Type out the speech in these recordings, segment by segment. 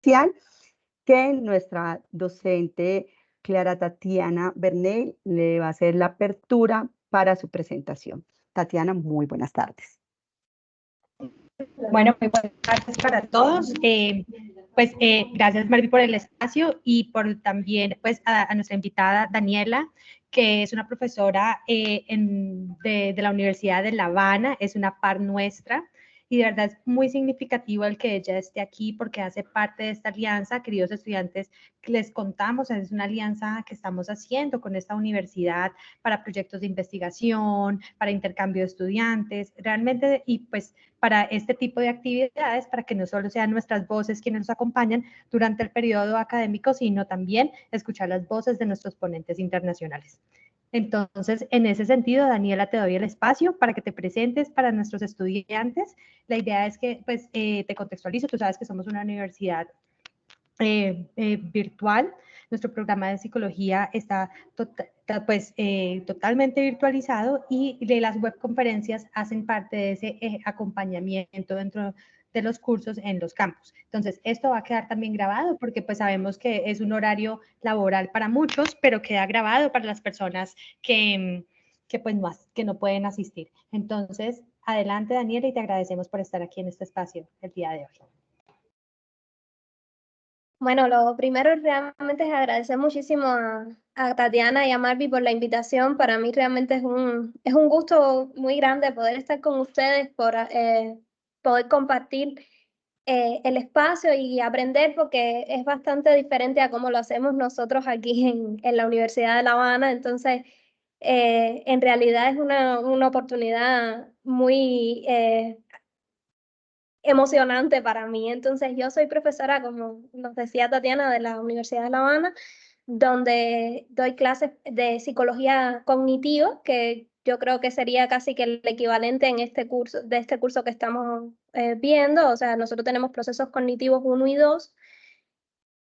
especial que nuestra docente Clara Tatiana Bernal le va a hacer la apertura para su presentación. Tatiana, muy buenas tardes. Bueno, muy buenas tardes para todos. Gracias, Marvi, por el espacio y por también pues, a nuestra invitada Daniela, que es una profesora de la Universidad de La Habana, es una par nuestra. Y de verdad es muy significativo el que ella esté aquí porque hace parte de esta alianza. Queridos estudiantes, les contamos, es una alianza que estamos haciendo con esta universidad para proyectos de investigación, para intercambio de estudiantes, realmente, y pues para este tipo de actividades, para que no solo sean nuestras voces quienes nos acompañan durante el periodo académico, sino también escuchar las voces de nuestros ponentes internacionales. Entonces, en ese sentido, Daniela, te doy el espacio para que te presentes para nuestros estudiantes. La idea es que, pues, te contextualizo. Tú sabes que somos una universidad virtual. Nuestro programa de psicología está totalmente virtualizado y las webconferencias hacen parte de ese acompañamiento dentro de los cursos en los campus. Entonces, esto va a quedar también grabado porque pues sabemos que es un horario laboral para muchos, pero queda grabado para las personas que no pueden asistir. Entonces, adelante, Daniela, y te agradecemos por estar aquí en este espacio el día de hoy. Bueno, lo primero realmente es agradecer muchísimo a Tatiana y a Marvi por la invitación. Para mí realmente es un gusto muy grande poder estar con ustedes, por poder compartir el espacio y aprender, porque es bastante diferente a cómo lo hacemos nosotros aquí en la Universidad de La Habana. Entonces, en realidad es una oportunidad muy emocionante para mí. Entonces, yo soy profesora, como nos decía Tatiana, de la Universidad de La Habana, donde doy clases de psicología cognitiva, que yo creo que sería casi que el equivalente en este curso que estamos viendo. O sea, nosotros tenemos procesos cognitivos 1 y 2,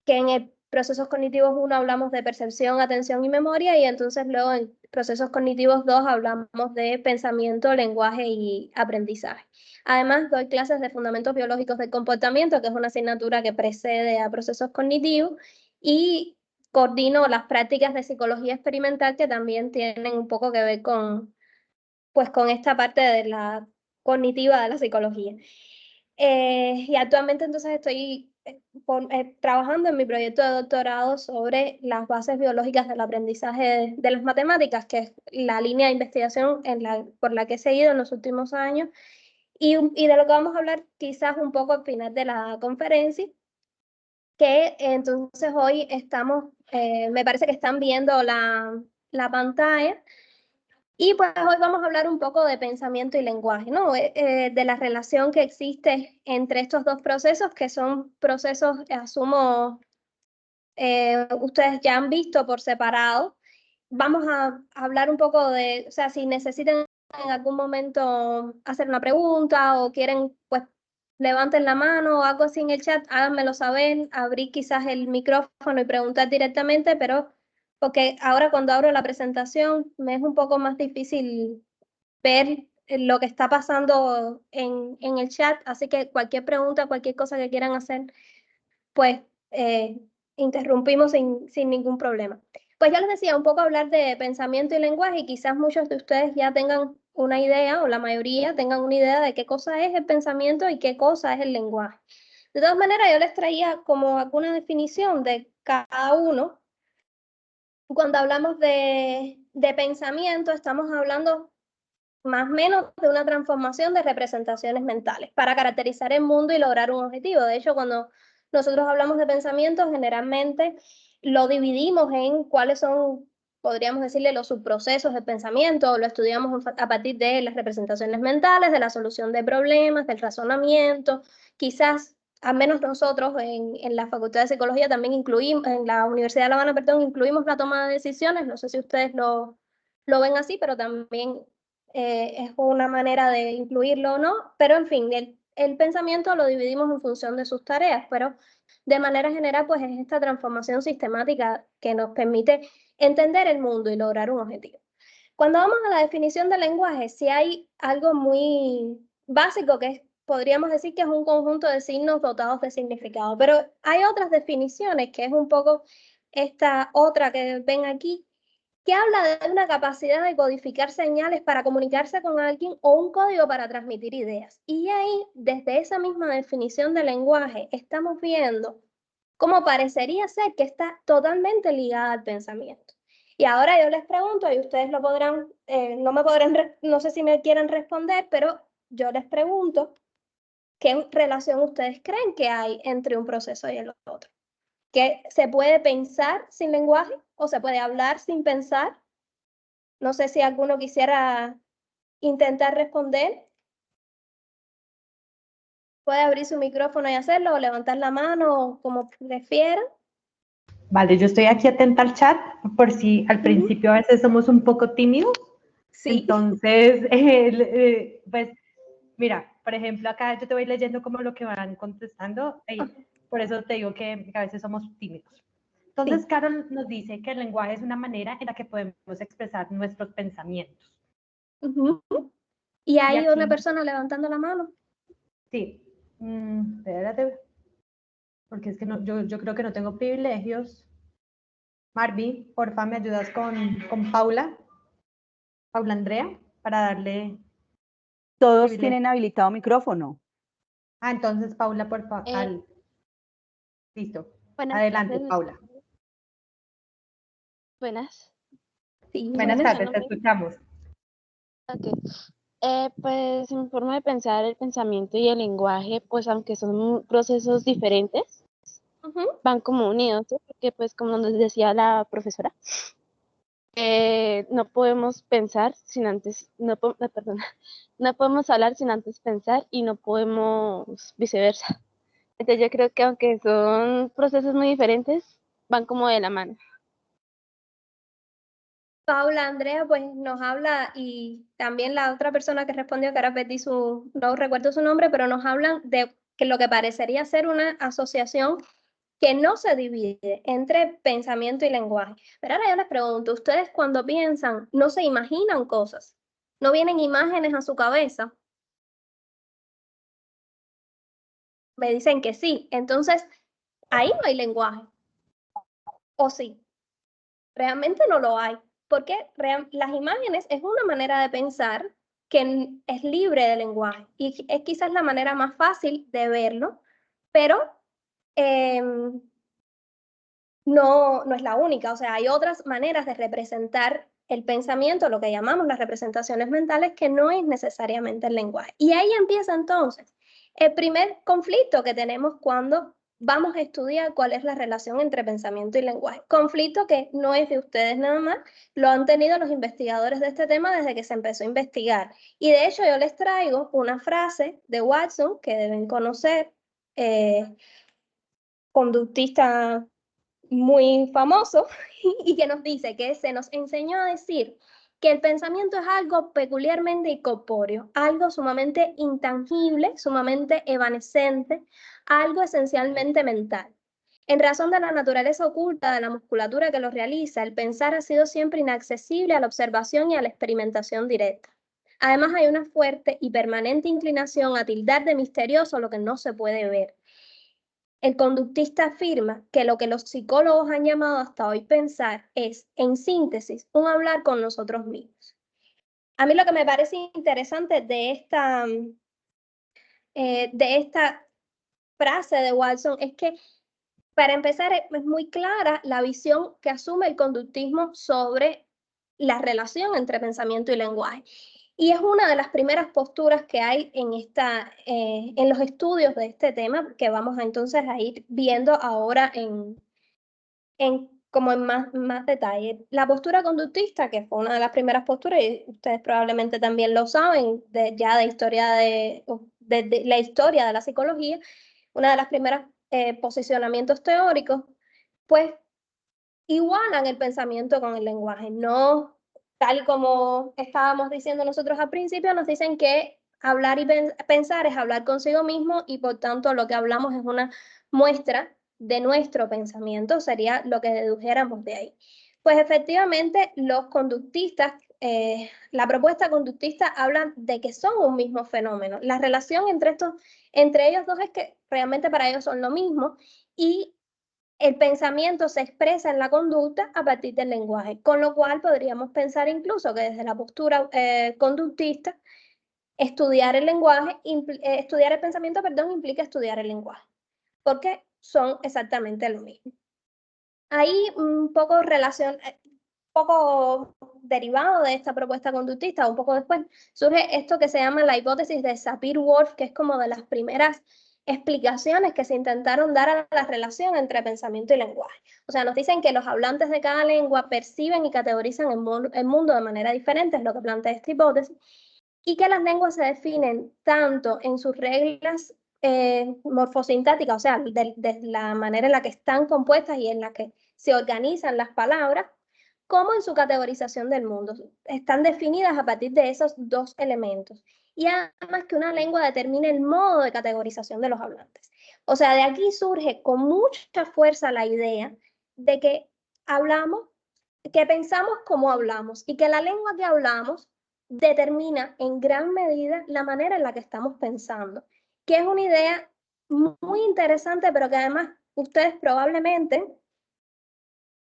que en el procesos cognitivos 1 hablamos de percepción, atención y memoria, y entonces luego en procesos cognitivos 2 hablamos de pensamiento, lenguaje y aprendizaje. Además, doy clases de fundamentos biológicos del comportamiento, que es una asignatura que precede a procesos cognitivos, y coordino las prácticas de psicología experimental, que también tienen un poco que ver con esta parte de la cognitiva de la psicología. Y actualmente entonces estoy trabajando en mi proyecto de doctorado sobre las bases biológicas del aprendizaje de las matemáticas, que es la línea de investigación por la que he seguido en los últimos años, y de lo que vamos a hablar quizás un poco al final de la conferencia, que entonces hoy estamos, me parece que están viendo la pantalla. Y pues hoy vamos a hablar un poco de pensamiento y lenguaje, ¿no? De la relación que existe entre estos dos procesos, que son procesos, asumo, ustedes ya han visto por separado. Vamos a hablar un poco de, o sea, si necesitan en algún momento hacer una pregunta o quieren, pues levanten la mano o algo así en el chat, háganmelo saber, abrir quizás el micrófono y preguntar directamente, pero porque ahora cuando abro la presentación me es un poco más difícil ver lo que está pasando en el chat, así que cualquier pregunta, cualquier cosa que quieran hacer, pues interrumpimos sin ningún problema. Pues ya les decía, un poco hablar de pensamiento y lenguaje, y quizás muchos de ustedes ya tengan una idea, o la mayoría tengan una idea de qué cosa es el pensamiento y qué cosa es el lenguaje. De todas maneras, yo les traía como alguna definición de cada uno. Cuando hablamos de pensamiento, estamos hablando más o menos de una transformación de representaciones mentales para caracterizar el mundo y lograr un objetivo. De hecho, cuando nosotros hablamos de pensamiento, generalmente lo dividimos en cuáles son, podríamos decirle, los subprocesos del pensamiento, lo estudiamos a partir de las representaciones mentales, de la solución de problemas, del razonamiento. Quizás, al menos nosotros en la Facultad de Psicología también incluimos, en la Universidad de La Habana, perdón, incluimos la toma de decisiones. No sé si ustedes lo ven así, pero también es una manera de incluirlo o no, pero en fin, el pensamiento lo dividimos en función de sus tareas, pero de manera general pues es esta transformación sistemática que nos permite entender el mundo y lograr un objetivo. Cuando vamos a la definición del lenguaje, sí hay algo muy básico que es podríamos decir que es un conjunto de signos dotados de significado, pero hay otras definiciones, que es un poco esta otra que ven aquí, que habla de una capacidad de codificar señales para comunicarse con alguien o un código para transmitir ideas. Y ahí, desde esa misma definición de lenguaje, estamos viendo cómo parecería ser que está totalmente ligada al pensamiento. Y ahora yo les pregunto, y ustedes lo podrán, no sé si me quieren responder, pero yo les pregunto, ¿qué relación ustedes creen que hay entre un proceso y el otro? ¿Que se puede pensar sin lenguaje o se puede hablar sin pensar? No sé si alguno quisiera intentar responder. Puede abrir su micrófono y hacerlo, o levantar la mano, como prefieran. Vale, yo estoy aquí atenta al chat, por si al principio a veces somos un poco tímidos. Sí. Entonces, pues, mira, por ejemplo, acá yo te voy leyendo como lo que van contestando, por eso te digo que a veces somos tímidos. Entonces, sí. Carol nos dice que el lenguaje es una manera en la que podemos expresar nuestros pensamientos. ¿Y hay una persona levantando la mano? Sí. Espérate, porque es que no, yo creo que no tengo privilegios. Marvi, porfa, ¿me ayudas con Paula? Paula Andrea, para darle... Todos tienen habilitado micrófono. Ah, entonces, Paula, por favor. Listo. Adelante, tardes. Paula. Buenas. Sí, buenas tardes, te escuchamos. Ok. Pues en mi forma de pensar, el pensamiento y el lenguaje, pues aunque son procesos diferentes, van como unidos, ¿sí? Porque pues como nos decía la profesora, no podemos pensar sin antes, no podemos hablar sin antes pensar y no podemos viceversa. Entonces yo creo que aunque son procesos muy diferentes, van como de la mano. Paula Andrea, pues nos habla, y también la otra persona que respondió, que ahora perdí no recuerdo su nombre, pero nos hablan de que lo que parecería ser una asociación que no se divide entre pensamiento y lenguaje. Pero ahora yo les pregunto, ¿ustedes cuando piensan no se imaginan cosas? ¿No vienen imágenes a su cabeza? Me dicen que sí. Entonces, ahí no hay lenguaje. ¿O sí? Realmente no lo hay. Porque las imágenes es una manera de pensar que es libre de lenguaje. Y es quizás la manera más fácil de verlo, pero no es la única. O sea, hay otras maneras de representar el pensamiento, lo que llamamos las representaciones mentales, que no es necesariamente el lenguaje. Y ahí empieza entonces el primer conflicto que tenemos cuando vamos a estudiar cuál es la relación entre pensamiento y lenguaje. Conflicto que no es de ustedes nada más, lo han tenido los investigadores de este tema desde que se empezó a investigar. Y de hecho yo les traigo una frase de Watson que deben conocer, conductista muy famoso, y que nos dice que se nos enseñó a decir que el pensamiento es algo peculiarmente incorpóreo, algo sumamente intangible, sumamente evanescente, algo esencialmente mental. En razón de la naturaleza oculta de la musculatura que lo realiza, el pensar ha sido siempre inaccesible a la observación y a la experimentación directa. Además, hay una fuerte y permanente inclinación a tildar de misterioso lo que no se puede ver. El conductista afirma que lo que los psicólogos han llamado hasta hoy pensar es, en síntesis, un hablar con nosotros mismos. A mí lo que me parece interesante de esta frase de Watson es que, para empezar, es muy clara la visión que asume el conductismo sobre la relación entre pensamiento y lenguaje. Y es una de las primeras posturas que hay en los estudios de este tema, que vamos entonces a ir viendo ahora como en más detalle. La postura conductista, que fue una de las primeras posturas, y ustedes probablemente también lo saben, ya de la historia de la psicología, una de las primeras posicionamientos teóricos, pues igualan el pensamiento con el lenguaje, no tal como estábamos diciendo nosotros al principio. Nos dicen que hablar y pensar es hablar consigo mismo, y por tanto lo que hablamos es una muestra de nuestro pensamiento, sería lo que dedujéramos de ahí. Pues efectivamente los conductistas la propuesta conductista habla de que son un mismo fenómeno. La relación entre ellos dos es que realmente para ellos son lo mismo y el pensamiento se expresa en la conducta a partir del lenguaje, con lo cual podríamos pensar incluso que desde la postura conductista, estudiar el lenguaje, estudiar el pensamiento, perdón, implica estudiar el lenguaje, porque son exactamente lo mismo. Hay un poco poco derivado de esta propuesta conductista, un poco después, surge esto que se llama la hipótesis de Sapir-Whorf, que es como de las primeras explicaciones que se intentaron dar a la relación entre pensamiento y lenguaje. O sea, nos dicen que los hablantes de cada lengua perciben y categorizan el mundo de manera diferente, es lo que plantea esta hipótesis, y que las lenguas se definen tanto en sus reglas morfosintáticas, o sea, de la manera en la que están compuestas y en la que se organizan las palabras, como en su categorización del mundo. Están definidas a partir de esos dos elementos. Y además que una lengua determina el modo de categorización de los hablantes. O sea, de aquí surge con mucha fuerza la idea de que hablamos, que pensamos como hablamos y que la lengua que hablamos determina en gran medida la manera en la que estamos pensando, que es una idea muy interesante, pero que además ustedes probablemente,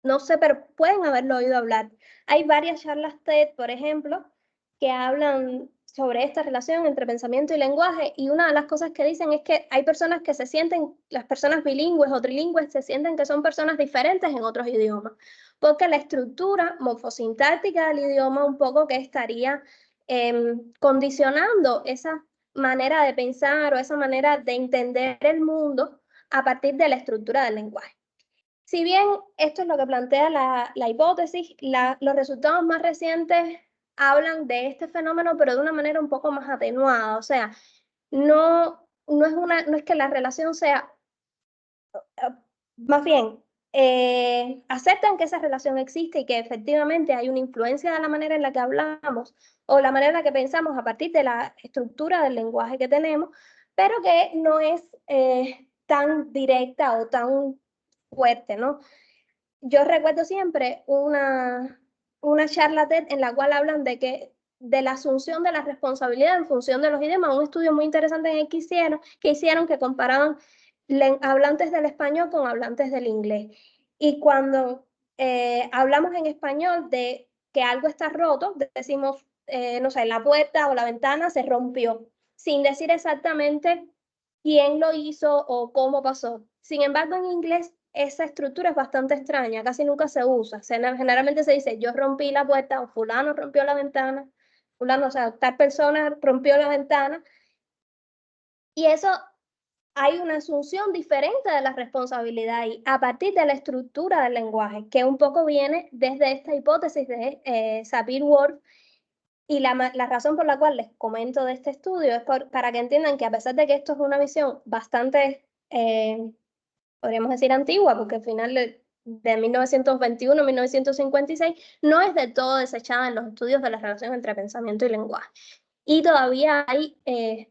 no sé, pero pueden haberlo oído hablar. Hay varias charlas TED, por ejemplo, que hablan sobre esta relación entre pensamiento y lenguaje, y una de las cosas que dicen es que hay personas que se sienten, las personas bilingües o trilingües se sienten que son personas diferentes en otros idiomas, porque la estructura morfosintáctica del idioma un poco que estaría condicionando esa manera de pensar o esa manera de entender el mundo a partir de la estructura del lenguaje. Si bien esto es lo que plantea la hipótesis, los resultados más recientes hablan de este fenómeno, pero de una manera un poco más atenuada. O sea, no es que la relación sea, más bien, aceptan que esa relación existe y que efectivamente hay una influencia de la manera en la que hablamos o la manera en la que pensamos a partir de la estructura del lenguaje que tenemos, pero que no es tan directa o tan fuerte, ¿no? Yo recuerdo siempre una charla TED en la cual hablan de la asunción de la responsabilidad en función de los idiomas, un estudio muy interesante en el que hicieron que comparaban hablantes del español con hablantes del inglés. Y cuando hablamos en español de que algo está roto, decimos, no sé, la puerta o la ventana se rompió, sin decir exactamente quién lo hizo o cómo pasó. Sin embargo, en inglés esa estructura es bastante extraña, casi nunca se usa. Generalmente se dice, yo rompí la puerta o fulano rompió la ventana, fulano, o sea, tal persona rompió la ventana. Y eso hay una asunción diferente de la responsabilidad y a partir de la estructura del lenguaje, que un poco viene desde esta hipótesis de Sapir-Whorf. Y la razón por la cual les comento de este estudio es para que entiendan que a pesar de que esto es una visión bastante, podríamos decir antigua, porque al final de 1921-1956 no es del todo desechada en los estudios de la relación entre pensamiento y lenguaje. Y todavía hay, es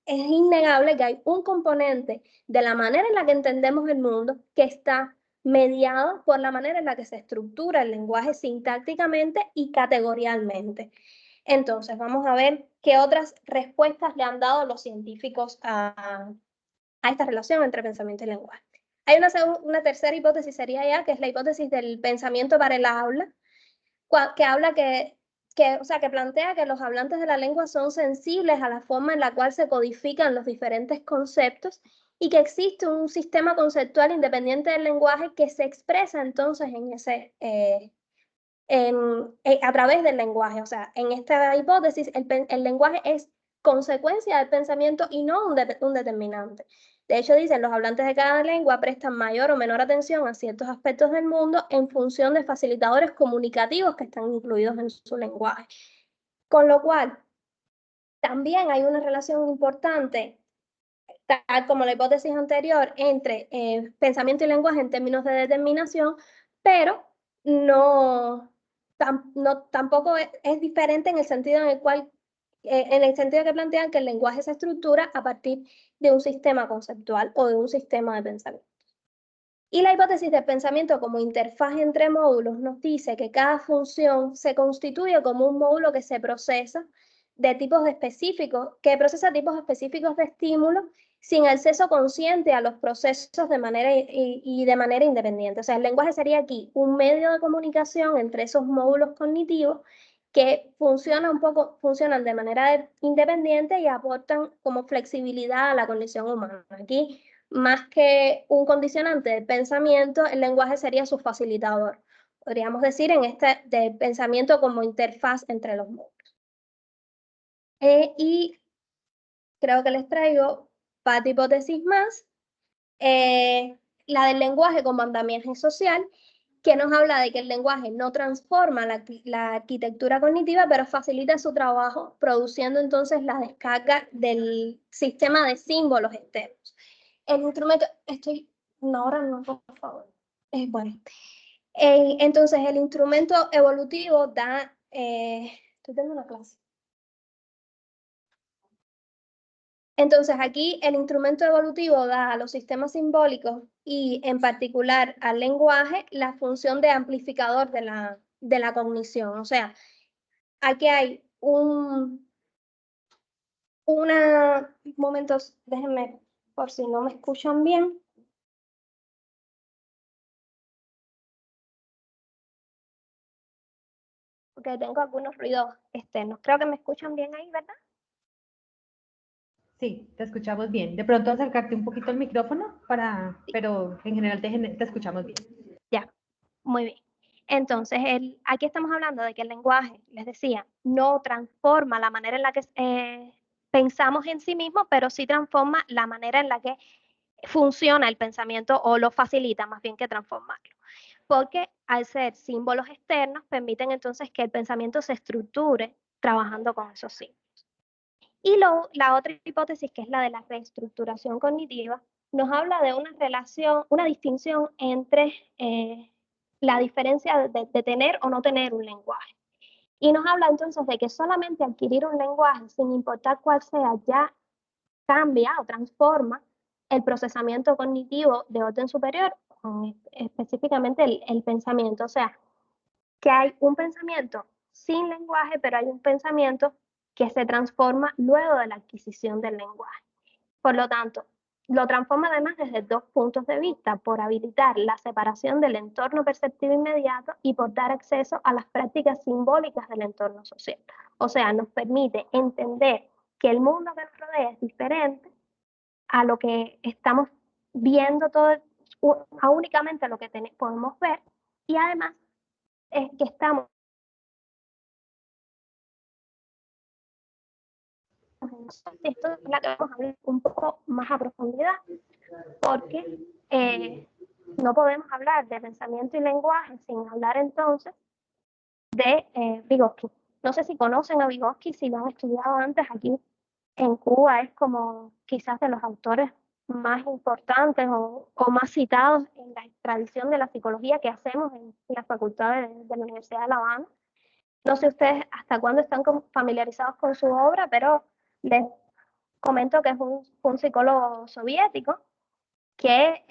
innegable que hay un componente de la manera en la que entendemos el mundo que está mediado por la manera en la que se estructura el lenguaje sintácticamente y categorialmente. Entonces, vamos a ver qué otras respuestas le han dado los científicos a esta relación entre pensamiento y lenguaje. Hay una tercera hipótesis, sería ya, que es la hipótesis del pensamiento para el habla, que habla o sea, que plantea que los hablantes de la lengua son sensibles a la forma en la cual se codifican los diferentes conceptos y que existe un sistema conceptual independiente del lenguaje que se expresa entonces a través del lenguaje. O sea, en esta hipótesis el lenguaje es consecuencia del pensamiento y no un determinante. De hecho, dicen, los hablantes de cada lengua prestan mayor o menor atención a ciertos aspectos del mundo en función de facilitadores comunicativos que están incluidos en su lenguaje. Con lo cual, también hay una relación importante, tal como la hipótesis anterior, entre pensamiento y lenguaje en términos de determinación, pero tampoco es diferente en el sentido en el cual, en el sentido que plantean que el lenguaje se estructura a partir de un sistema conceptual o de un sistema de pensamiento. Y la hipótesis del pensamiento como interfaz entre módulos nos dice que cada función se constituye como un módulo que se procesa de tipos específicos, que procesa tipos específicos de estímulos sin acceso consciente a los procesos de manera independiente. O sea, el lenguaje sería aquí un medio de comunicación entre esos módulos cognitivos que funcionan de manera independiente y aportan como flexibilidad a la condición humana. Aquí, más que un condicionante del pensamiento, el lenguaje sería su facilitador. Podríamos decir en este de pensamiento como interfaz entre los módulos. Y creo que les traigo par hipótesis más. La del lenguaje como andamiaje social, que nos habla de que el lenguaje no transforma la arquitectura cognitiva, pero facilita su trabajo, produciendo entonces la descarga del sistema de símbolos externos. El instrumento, ahora no, por favor. Bueno. Entonces, el instrumento evolutivo da, estoy dando una clase. Entonces, aquí el instrumento evolutivo da a los sistemas simbólicos y en particular al lenguaje la función de amplificador de la cognición. O sea, aquí hay momentos, déjenme por si no me escuchan bien. Porque tengo algunos ruidos externos. Creo que me escuchan bien ahí, ¿verdad? Sí, te escuchamos bien. De pronto acercarte un poquito al micrófono, pero en general te escuchamos bien. Ya, muy bien. Entonces, aquí estamos hablando de que el lenguaje, les decía, no transforma la manera en la que pensamos en sí mismo, pero sí transforma la manera en la que funciona el pensamiento o lo facilita más bien que transformarlo. Porque al ser símbolos externos, permiten entonces que el pensamiento se estructure trabajando con esos símbolos. Y la otra hipótesis, que es la de la reestructuración cognitiva, nos habla de una relación, una distinción entre la diferencia de tener o no tener un lenguaje. Y nos habla entonces de que solamente adquirir un lenguaje, sin importar cuál sea, ya cambia o transforma el procesamiento cognitivo de orden superior, específicamente el pensamiento. O sea, que hay un pensamiento sin lenguaje, pero hay un pensamiento que se transforma luego de la adquisición del lenguaje. Por lo tanto, lo transforma además desde dos puntos de vista: por habilitar la separación del entorno perceptivo inmediato y por dar acceso a las prácticas simbólicas del entorno social. O sea, nos permite entender que el mundo que nos rodea es diferente a lo que estamos viendo a únicamente lo que podemos ver, y además es que estamos esto es la que vamos a hablar un poco más a profundidad, porque no podemos hablar de pensamiento y lenguaje sin hablar entonces de Vygotsky. No sé si conocen a Vygotsky, si lo han estudiado antes. Aquí en Cuba es como quizás de los autores más importantes o más citados en la tradición de la psicología que hacemos en la Facultad de la Universidad de La Habana. No sé ustedes hasta cuándo están familiarizados con su obra, pero les comento que es un psicólogo soviético que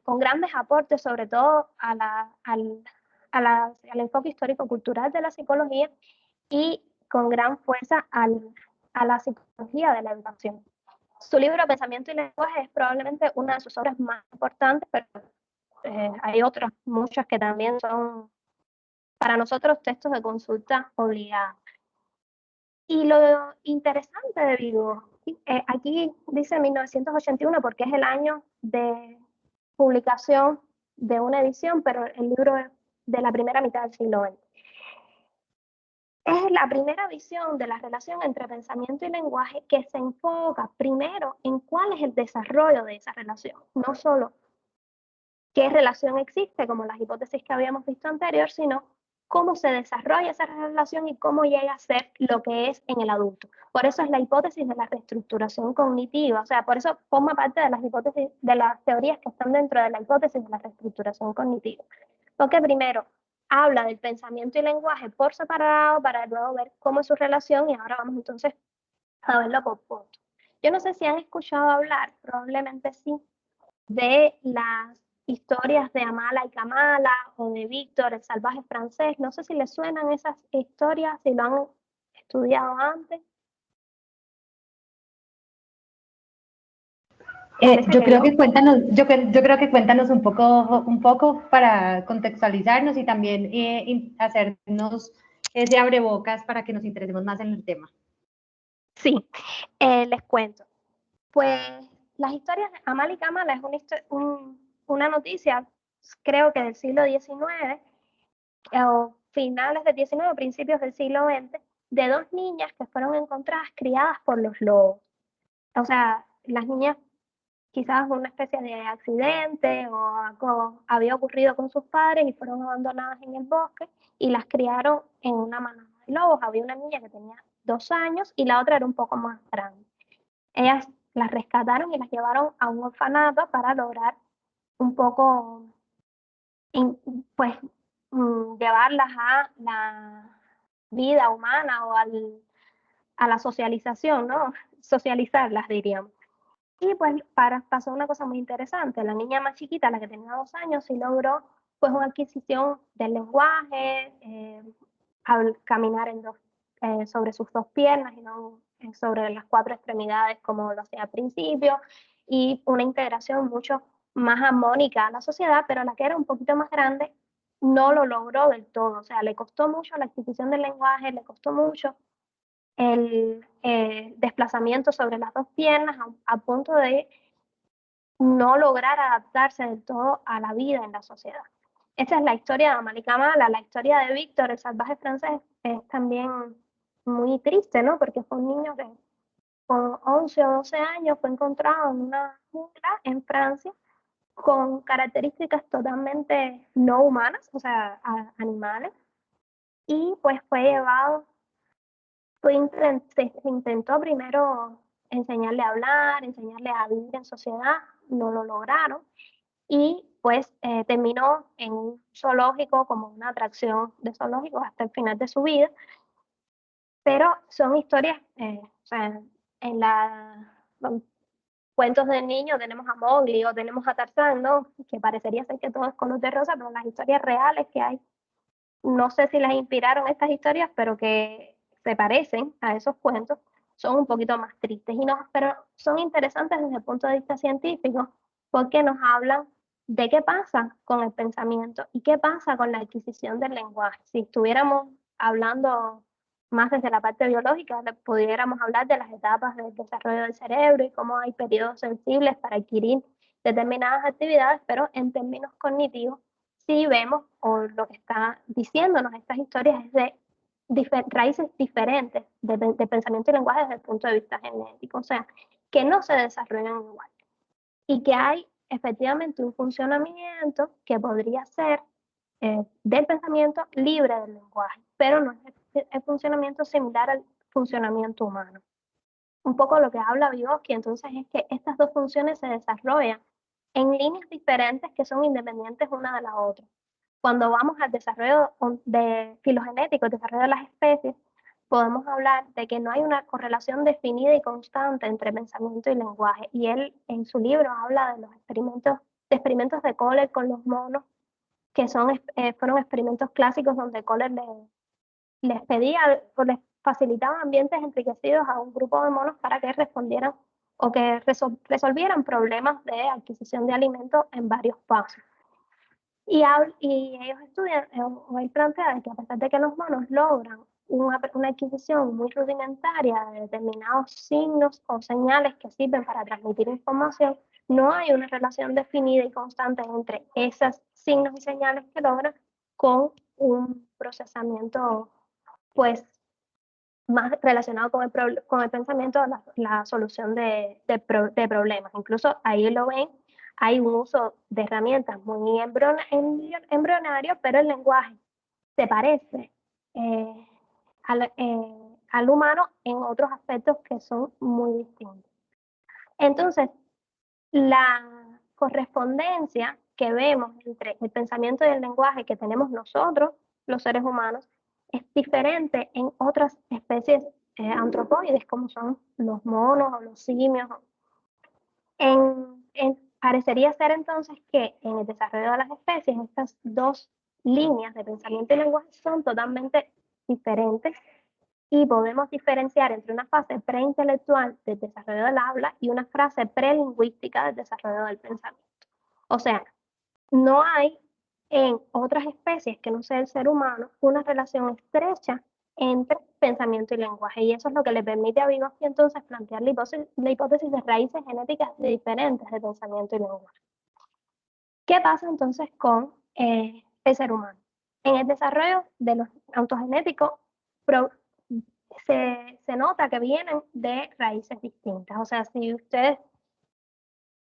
con grandes aportes, sobre todo al enfoque histórico-cultural de la psicología, y con gran fuerza a la psicología de la educación. Su libro Pensamiento y Lenguaje es probablemente una de sus obras más importantes, pero hay otras muchas que también son para nosotros textos de consulta obligados. Y lo interesante de Vygotsky, aquí dice 1981 porque es el año de publicación de una edición, pero el libro es de la primera mitad del siglo XX. Es la primera visión de la relación entre pensamiento y lenguaje que se enfoca primero en cuál es el desarrollo de esa relación, no solo qué relación existe, como las hipótesis que habíamos visto anterior, sino cómo se desarrolla esa relación y cómo llega a ser lo que es en el adulto. Por eso es la hipótesis de la reestructuración cognitiva, o sea, por eso forma parte de las hipótesis, de las teorías que están dentro de la hipótesis de la reestructuración cognitiva. Porque primero habla del pensamiento y lenguaje por separado para luego ver cómo es su relación, y ahora vamos entonces a verlo por puntos. Yo no sé si han escuchado hablar, probablemente sí, de las historias de Amala y Kamala o de Víctor, el salvaje francés. No sé si les suenan esas historias, si lo han estudiado antes. Yo creo que cuéntanos, yo creo que cuéntanos un poco para contextualizarnos y también hacernos ese abrebocas para que nos interesemos más en el tema. Sí, les cuento. Pues las historias de Amal y Kamala es una noticia, creo que del siglo XIX, o finales del XIX, principios del siglo XX, de dos niñas que fueron encontradas criadas por los lobos. O sea, las niñas quizás una especie de accidente o algo había ocurrido con sus padres y fueron abandonadas en el bosque y las criaron en una manada de lobos. Había una niña que tenía 2 años y la otra era un poco más grande. Ellas las rescataron y las llevaron a un orfanato para lograr un poco, pues, llevarlas a la vida humana o a la socialización, ¿no? Socializarlas, diríamos. Y pues pasó una cosa muy interesante. La niña más chiquita, la que tenía 2 años, sí logró pues una adquisición del lenguaje, al caminar sobre sus 2 piernas y no sobre las 4 extremidades como lo hacía al principio, y una integración mucho más armónica a la sociedad, pero la que era un poquito más grande no lo logró del todo. O sea, le costó mucho la adquisición del lenguaje, le costó mucho el desplazamiento sobre las 2 piernas a punto de no lograr adaptarse del todo a la vida en la sociedad. Esta es la historia de Amal y Kamala. La historia de Víctor, el salvaje francés, es también muy triste, ¿no? Porque fue un niño que con 11 o 12 años fue encontrado en una jungla en Francia con características totalmente no humanas, o sea, animales, y pues fue llevado, se intentó primero enseñarle a hablar, enseñarle a vivir en sociedad, no lo lograron, y pues terminó en un zoológico como una atracción de zoológicos hasta el final de su vida. Pero son historias, o sea, en cuentos de niños tenemos a Mowgli o tenemos a Tarzán, ¿no? Que parecería ser que todo es color de rosa, pero las historias reales que hay, no sé si las inspiraron estas historias, pero que se parecen a esos cuentos, son un poquito más tristes, pero son interesantes desde el punto de vista científico, porque nos hablan de qué pasa con el pensamiento y qué pasa con la adquisición del lenguaje. Si estuviéramos hablando más desde la parte biológica, pudiéramos hablar de las etapas del desarrollo del cerebro y cómo hay periodos sensibles para adquirir determinadas actividades, pero en términos cognitivos, sí vemos, o lo que está diciéndonos estas historias es de raíces diferentes de pensamiento y lenguaje desde el punto de vista genético, o sea, que no se desarrollan igual y que hay efectivamente un funcionamiento que podría ser del pensamiento libre del lenguaje, pero no es el funcionamiento similar al funcionamiento humano. Un poco lo que habla Vygotsky entonces es que estas dos funciones se desarrollan en líneas diferentes que son independientes una de la otra. Cuando vamos al desarrollo filogenético, el desarrollo de las especies, podemos hablar de que no hay una correlación definida y constante entre pensamiento y lenguaje. Y él en su libro habla de los experimentos de Kohler con los monos, que fueron experimentos clásicos donde Kohler les pedía o les facilitaba ambientes enriquecidos a un grupo de monos para que respondieran o que resolvieran problemas de adquisición de alimentos en varios pasos. Y ellos estudian, o él plantea que a pesar de que los monos logran una adquisición muy rudimentaria de determinados signos o señales que sirven para transmitir información, no hay una relación definida y constante entre esos signos y señales que logran con un procesamiento pues más relacionado con el pensamiento, la solución de problemas. Incluso ahí lo ven, hay un uso de herramientas muy embrionarios, pero el lenguaje se parece al humano en otros aspectos que son muy distintos. Entonces, la correspondencia que vemos entre el pensamiento y el lenguaje que tenemos nosotros, los seres humanos, es diferente en otras especies antropoides, como son los monos o los simios. parecería ser entonces que en el desarrollo de las especies estas dos líneas de pensamiento y lenguaje son totalmente diferentes y podemos diferenciar entre una fase preintelectual del desarrollo del habla y una fase prelingüística del desarrollo del pensamiento. O sea, no hay en otras especies que no sea el ser humano una relación estrecha entre pensamiento y lenguaje, y eso es lo que le permite a Vygotsky entonces plantear la hipótesis de raíces genéticas diferentes de pensamiento y lenguaje. ¿Qué pasa entonces con el ser humano? En el desarrollo de los autogenéticos se nota que vienen de raíces distintas. O sea, si ustedes,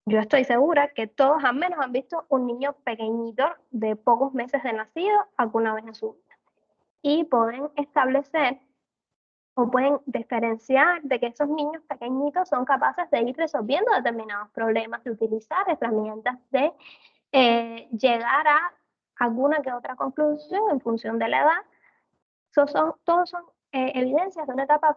yo estoy segura que todos al menos han visto un niño pequeñito de pocos meses de nacido alguna vez en su vida. Y pueden establecer o pueden diferenciar de que esos niños pequeñitos son capaces de ir resolviendo determinados problemas, de utilizar herramientas, de llegar a alguna que otra conclusión en función de la edad. Todos son evidencias de una etapa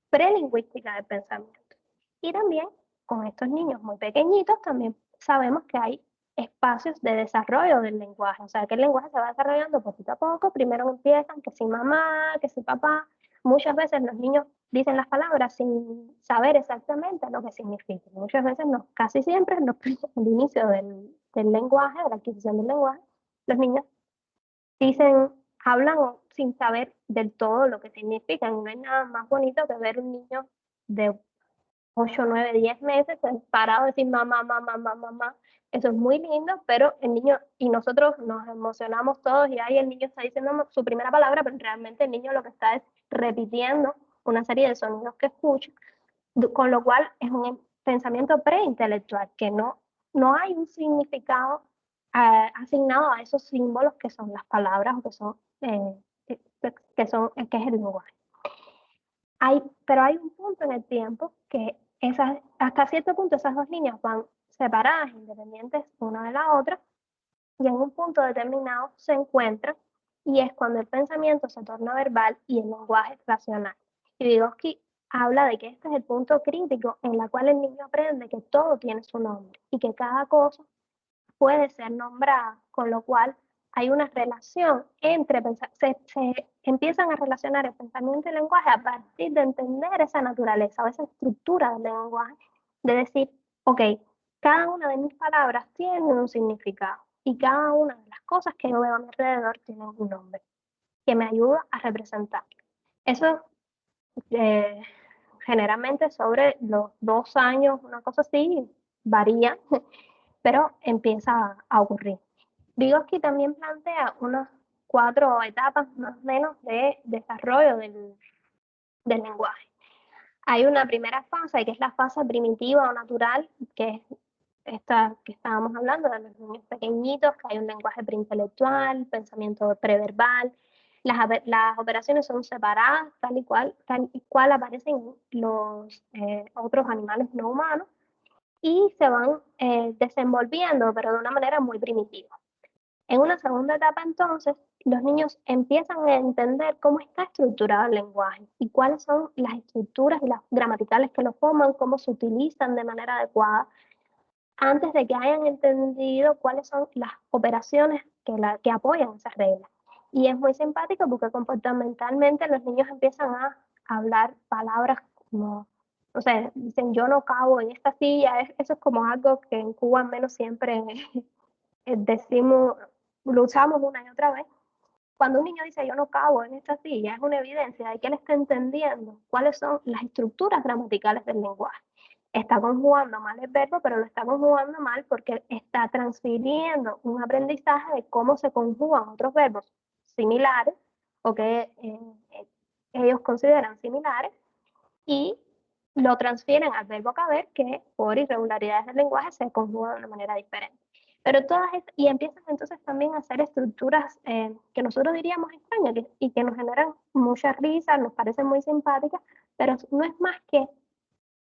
prelingüística del pensamiento. Y también con estos niños muy pequeñitos también sabemos que hay espacios de desarrollo del lenguaje, o sea que el lenguaje se va desarrollando poquito a poco, primero empiezan que si mamá, que si papá, muchas veces los niños dicen las palabras sin saber exactamente lo que significan, muchas veces no, casi siempre en el inicio del lenguaje, de la adquisición del lenguaje, los niños hablan sin saber del todo lo que significan. No hay nada más bonito que ver un niño de 8, 9, 10 meses parado decir mamá, mamá, mamá, mamá. Eso es muy lindo, pero el niño, y nosotros nos emocionamos todos y ahí el niño está diciendo su primera palabra, pero realmente el niño lo que está es repitiendo una serie de sonidos que escucha, con lo cual es un pensamiento preintelectual, que no hay un significado asignado a esos símbolos que son las palabras o que es el lenguaje. Pero hay un punto en el tiempo que hasta cierto punto esas dos líneas van separadas, independientes una de la otra, y en un punto determinado se encuentran, y es cuando el pensamiento se torna verbal y el lenguaje racional. Y Vygotsky habla de que este es el punto crítico en el cual el niño aprende que todo tiene su nombre y que cada cosa puede ser nombrada, con lo cual hay una relación entre, se empiezan a relacionar el pensamiento y el lenguaje a partir de entender esa naturaleza o esa estructura del lenguaje, de decir, ok, cada una de mis palabras tiene un significado y cada una de las cosas que yo veo a mi alrededor tiene un nombre que me ayuda a representar. Eso generalmente sobre los 2 años, una cosa así, varía, pero empieza a ocurrir. Vygotsky también plantea unas 4 etapas más o menos de desarrollo del lenguaje. Hay una primera fase, que es la fase primitiva o natural, que es esta que estábamos hablando de los niños pequeñitos, que hay un lenguaje preintelectual, pensamiento preverbal. Las operaciones son separadas, tal y cual aparecen en los otros animales no humanos, y se van desenvolviendo, pero de una manera muy primitiva. En una segunda etapa, entonces, los niños empiezan a entender cómo está estructurado el lenguaje y cuáles son las estructuras y las gramaticales que lo forman, cómo se utilizan de manera adecuada, antes de que hayan entendido cuáles son las operaciones que apoyan esas reglas. Y es muy simpático porque comportamentalmente los niños empiezan a hablar palabras como, o sea, dicen yo no cabo en esta silla. Eso es como algo que en Cuba al menos siempre decimos, lo usamos una y otra vez. Cuando un niño dice yo no cabo en esta silla, es una evidencia de que él está entendiendo cuáles son las estructuras gramaticales del lenguaje. Está conjugando mal el verbo, pero lo está conjugando mal porque está transfiriendo un aprendizaje de cómo se conjugan otros verbos similares o que ellos consideran similares, y lo transfieren al verbo caber, que por irregularidades del lenguaje se conjuga de una manera diferente. Pero y empiezan entonces también a hacer estructuras que nosotros diríamos extrañas y que nos generan mucha risa, nos parecen muy simpáticas, pero no es más que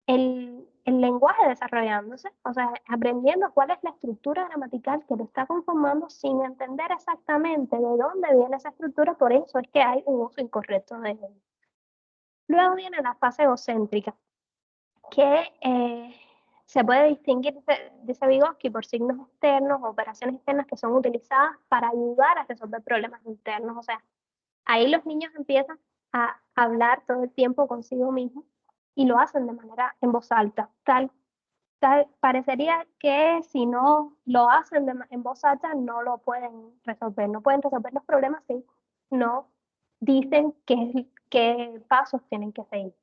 el lenguaje desarrollándose, o sea, aprendiendo cuál es la estructura gramatical que lo está conformando sin entender exactamente de dónde viene esa estructura. Por eso es que hay un uso incorrecto de ella. Luego viene la fase egocéntrica, que se puede distinguir, dice Vygotsky, por signos externos o operaciones externas que son utilizadas para ayudar a resolver problemas internos. O sea, ahí los niños empiezan a hablar todo el tiempo consigo mismos y lo hacen de manera en voz alta. Parecería que si no lo hacen en voz alta no lo pueden resolver. No pueden resolver los problemas si no dicen qué pasos tienen que seguir.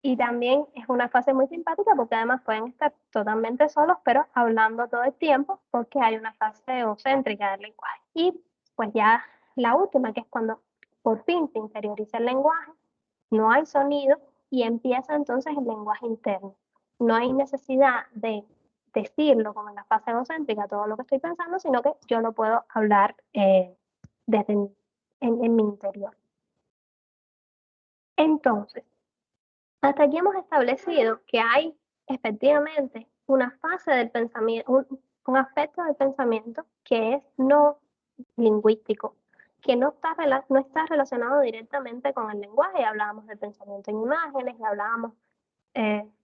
Y también es una fase muy simpática porque además pueden estar totalmente solos, pero hablando todo el tiempo porque hay una fase egocéntrica del lenguaje. Y pues ya la última, que es cuando por fin se interioriza el lenguaje, no hay sonido y empieza entonces el lenguaje interno. No hay necesidad de decirlo como en la fase egocéntrica, todo lo que estoy pensando, sino que yo lo puedo hablar desde en mi interior. Entonces, hasta aquí hemos establecido que hay efectivamente una fase del pensamiento, un aspecto del pensamiento que es no lingüístico, que no está relacionado directamente con el lenguaje. Hablábamos del pensamiento en imágenes, y hablábamos,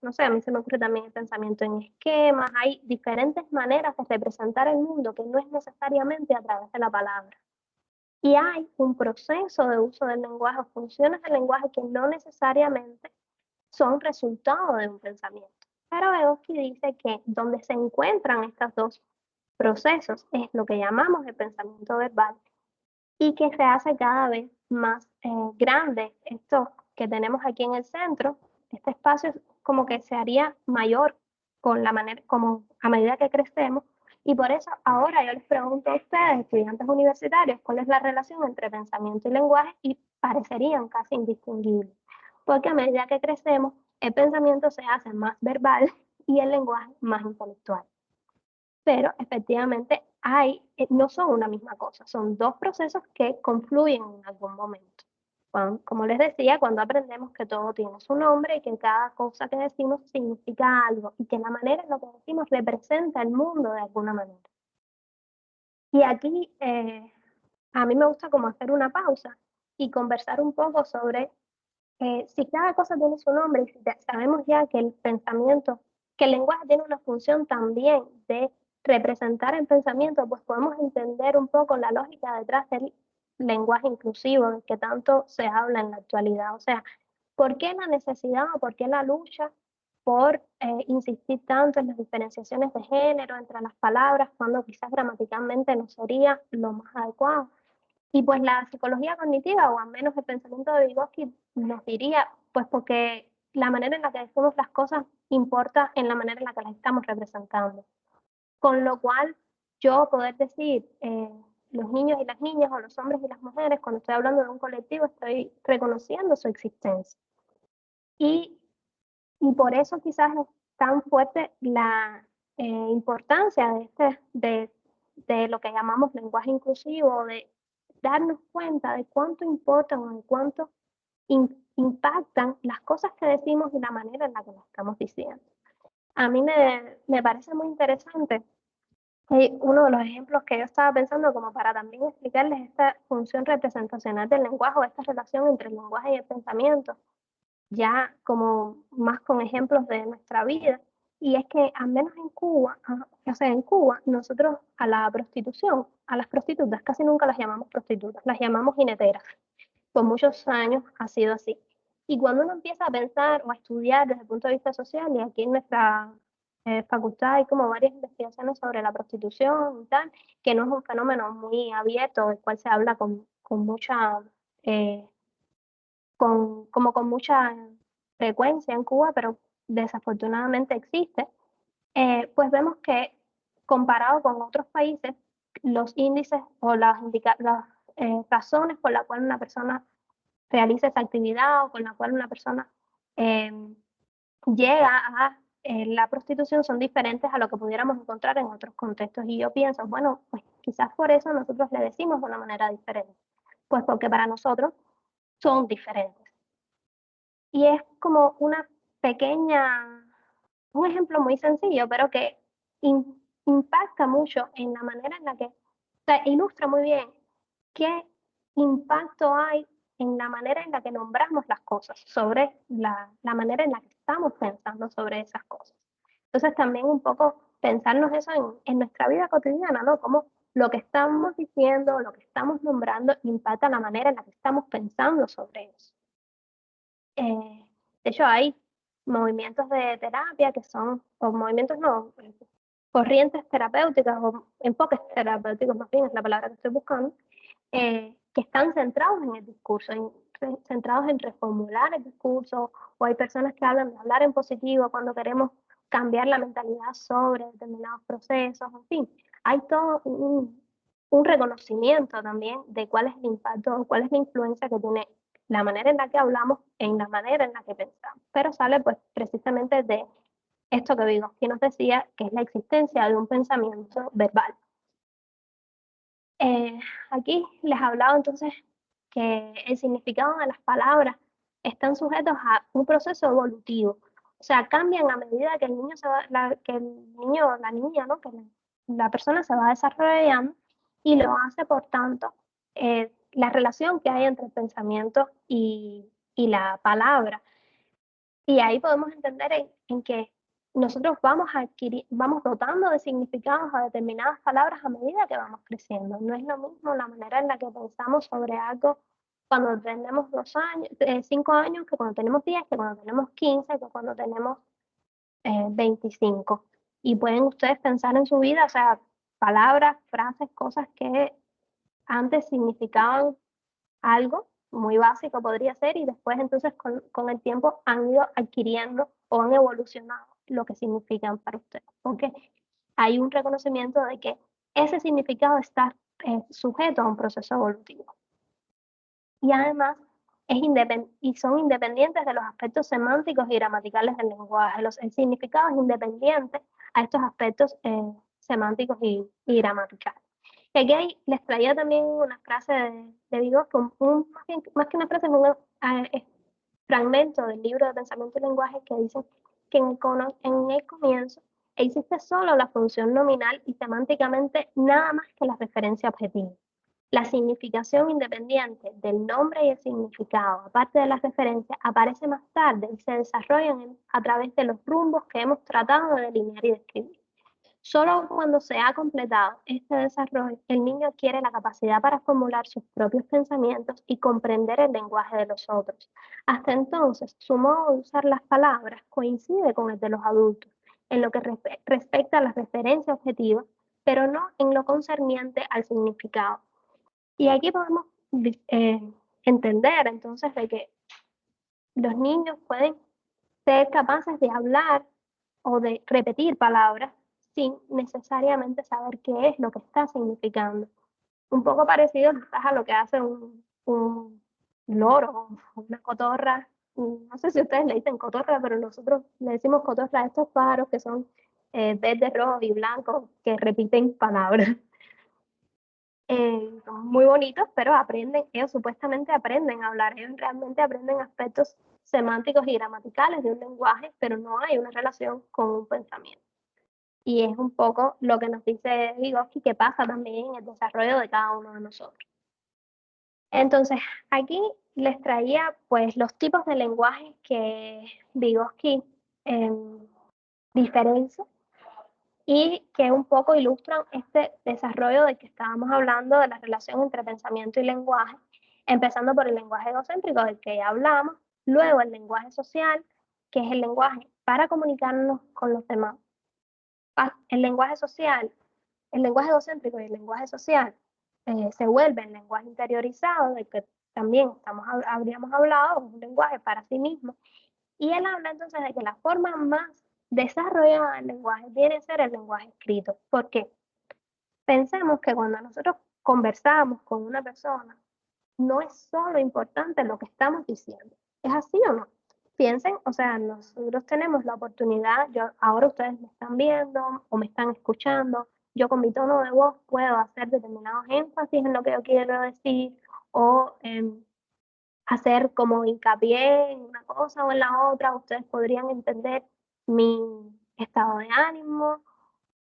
no sé, a mí se me ocurre también el pensamiento en esquemas. Hay diferentes maneras de representar el mundo que no es necesariamente a través de la palabra. Y hay un proceso de uso del lenguaje, funciones del lenguaje que no necesariamente son resultado de un pensamiento. Pero Vygotsky dice que donde se encuentran estos dos procesos es lo que llamamos el pensamiento verbal y que se hace cada vez más grande. Esto que tenemos aquí en el centro, este espacio como que se haría mayor con la manera, como a medida que crecemos. Y por eso ahora yo les pregunto a ustedes, estudiantes universitarios, cuál es la relación entre pensamiento y lenguaje y parecerían casi indistinguibles. Porque a medida que crecemos, el pensamiento se hace más verbal y el lenguaje más intelectual. Pero efectivamente no son una misma cosa, son dos procesos que confluyen en algún momento. Como les decía, cuando aprendemos que todo tiene su nombre y que cada cosa que decimos significa algo y que la manera en la que decimos representa el mundo de alguna manera. Y aquí a mí me gusta como hacer una pausa y conversar un poco sobre si cada cosa tiene su nombre y si sabemos ya que el pensamiento, que el lenguaje tiene una función también de representar el pensamiento, pues podemos entender un poco la lógica detrás del lenguaje inclusivo, del que tanto se habla en la actualidad. O sea, ¿por qué la necesidad o por qué la lucha por insistir tanto en las diferenciaciones de género entre las palabras cuando quizás gramaticalmente no sería lo más adecuado? Y pues la psicología cognitiva, o al menos el pensamiento de Vygotsky, nos diría, pues porque la manera en la que decimos las cosas importa en la manera en la que las estamos representando. Con lo cual, yo poder decir, los niños y las niñas, o los hombres y las mujeres, cuando estoy hablando de un colectivo, estoy reconociendo su existencia. Y por eso quizás es tan fuerte la importancia de lo que llamamos lenguaje inclusivo, de darnos cuenta de cuánto importan o de cuánto impactan las cosas que decimos y la manera en la que las estamos diciendo. A mí me parece muy interesante uno de los ejemplos que yo estaba pensando como para también explicarles esta función representacional del lenguaje o esta relación entre el lenguaje y el pensamiento, ya como más con ejemplos de nuestra vida, y es que al menos en Cuba, o sea, en Cuba, nosotros a la prostitución, a las prostitutas, casi nunca las llamamos prostitutas, las llamamos jineteras. Por muchos años ha sido así. Y cuando uno empieza a pensar o a estudiar desde el punto de vista social, y aquí en nuestra facultad hay como varias investigaciones sobre la prostitución y tal, que no es un fenómeno muy abierto, del cual se habla con mucha como con mucha frecuencia en Cuba, pero desafortunadamente existe, pues vemos que comparado con otros países, los índices o las razones por las cuales una persona realiza esa actividad o con la cual una persona eh, llega a la prostitución son diferentes a lo que pudiéramos encontrar en otros contextos. Y yo pienso, bueno, pues quizás por eso nosotros le decimos de una manera diferente, pues porque para nosotros son diferentes. Y es como una pequeña, un ejemplo muy sencillo, pero que impacta mucho en la manera en la que, o sea, ilustra muy bien qué impacto hay en la manera en la que nombramos las cosas, sobre la manera en la que estamos pensando sobre esas cosas. Entonces también un poco pensarnos eso en nuestra vida cotidiana, ¿no? Cómo lo que estamos diciendo, lo que estamos nombrando, impacta la manera en la que estamos pensando sobre eso. De hecho, hay movimientos de terapia que son, o movimientos no, corrientes terapéuticas o enfoques terapéuticos, más bien es la palabra que estoy buscando, que están centrados en el discurso, centrados en reformular el discurso, o hay personas que hablan de hablar en positivo cuando queremos cambiar la mentalidad sobre determinados procesos, en fin, hay todo un reconocimiento también de cuál es el impacto, cuál es la influencia que tiene la manera en la que hablamos en la manera en la que pensamos, pero sale pues precisamente de esto que Vygotsky nos decía, que es la existencia de un pensamiento verbal. Aquí les hablaba entonces que el significado de las palabras están sujetos a un proceso evolutivo, o sea, cambian a medida que el niño se va, que el niño, la niña, ¿no? Que la persona se va desarrollando y lo hace, por tanto, la relación que hay entre el pensamiento y la palabra. Y ahí podemos entender en que nosotros vamos vamos dotando de significados a determinadas palabras a medida que vamos creciendo. No es lo mismo la manera en la que pensamos sobre algo cuando tenemos 2 años, 5 años, que cuando tenemos 10, que cuando tenemos 15, que cuando tenemos 25. Y pueden ustedes pensar en su vida, o sea, palabras, frases, cosas que antes significaban algo muy básico podría ser, y después entonces con el tiempo han ido adquiriendo o han evolucionado lo que significan para ustedes, porque hay un reconocimiento de que ese significado está sujeto a un proceso evolutivo. Y además son independientes de los aspectos semánticos y gramaticales del lenguaje. El significado es independiente a estos aspectos semánticos y gramaticales. Y aquí les traía también una frase de Vygotsky, más que una frase, un fragmento del libro de Pensamiento y Lenguaje que dice que en el comienzo existe solo la función nominal y semánticamente nada más que la referencia objetiva. La significación independiente del nombre y el significado, aparte de la referencia, aparece más tarde y se desarrollan a través de los rumbos que hemos tratado de delinear y describir. Solo cuando se ha completado este desarrollo, el niño adquiere la capacidad para formular sus propios pensamientos y comprender el lenguaje de los otros. Hasta entonces, su modo de usar las palabras coincide con el de los adultos, en lo que respecta a la referencia objetiva, pero no en lo concerniente al significado. Y aquí podemos entender entonces de que los niños pueden ser capaces de hablar o de repetir palabras sin necesariamente saber qué es lo que está significando. Un poco parecido a lo que hace un loro o una cotorra. No sé si ustedes le dicen cotorra, pero nosotros le decimos cotorra a estos pájaros que son verdes, rojos y blancos, que repiten palabras. Son muy bonitos, pero ellos supuestamente aprenden a hablar, ellos realmente aprenden aspectos semánticos y gramaticales de un lenguaje, pero no hay una relación con un pensamiento. Y es un poco lo que nos dice Vygotsky que pasa también en el desarrollo de cada uno de nosotros. Entonces, aquí les traía pues los tipos de lenguaje que Vygotsky diferencia y que un poco ilustran este desarrollo de que estábamos hablando de la relación entre pensamiento y lenguaje, empezando por el lenguaje egocéntrico del que ya hablamos, luego el lenguaje social, que es el lenguaje para comunicarnos con los demás. El lenguaje social, el lenguaje egocéntrico y el lenguaje social se vuelve el lenguaje interiorizado, del que también habríamos hablado, un lenguaje para sí mismo. Y él habla entonces de que la forma más desarrollada del lenguaje viene a ser el lenguaje escrito. ¿Por qué? Pensemos que cuando nosotros conversamos con una persona, no es solo importante lo que estamos diciendo. ¿Es así o no? Piensen, o sea, nosotros tenemos la oportunidad, ahora ustedes me están viendo o me están escuchando, yo con mi tono de voz puedo hacer determinados énfasis en lo que yo quiero decir o hacer como hincapié en una cosa o en la otra, ustedes podrían entender mi estado de ánimo,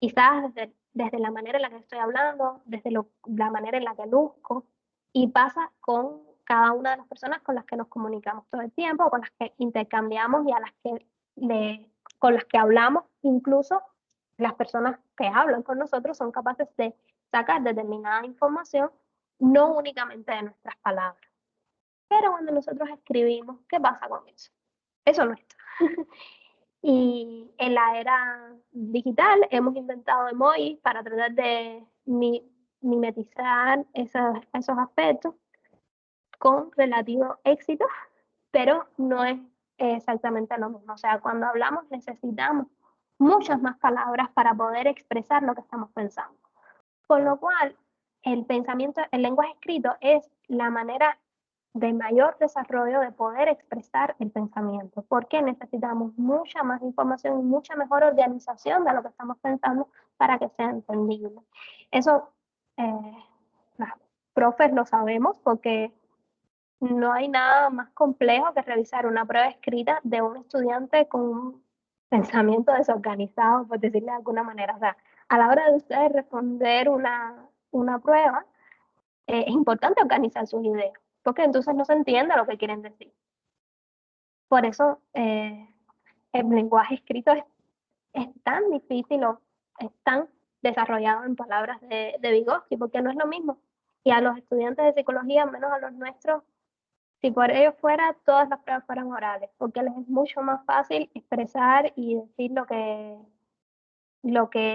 quizás desde la manera en la que estoy hablando, desde la manera en la que luzco, y pasa con cada una de las personas con las que nos comunicamos todo el tiempo, con las que intercambiamos y a las que con las que hablamos, incluso las personas que hablan con nosotros son capaces de sacar determinada información, no únicamente de nuestras palabras. Pero cuando nosotros escribimos, ¿qué pasa con eso? Eso no está. Y en la era digital hemos inventado emojis para tratar de mimetizar esos aspectos con relativo éxito, pero no es exactamente lo mismo. O sea, cuando hablamos necesitamos muchas más palabras para poder expresar lo que estamos pensando. Con lo cual, el lenguaje escrito es la manera de mayor desarrollo de poder expresar el pensamiento, porque necesitamos mucha más información y mucha mejor organización de lo que estamos pensando para que sea entendible. Eso, los profes lo sabemos porque no hay nada más complejo que revisar una prueba escrita de un estudiante con un pensamiento desorganizado, por decirlo de alguna manera. O sea, a la hora de ustedes responder una prueba, es importante organizar sus ideas, porque entonces no se entiende lo que quieren decir. Por eso el lenguaje escrito es tan difícil o es tan desarrollado en palabras de Vygotsky, porque no es lo mismo. Y a los estudiantes de psicología, menos a los nuestros, si por ellos fuera, todas las pruebas fueran orales, porque les es mucho más fácil expresar y decir lo que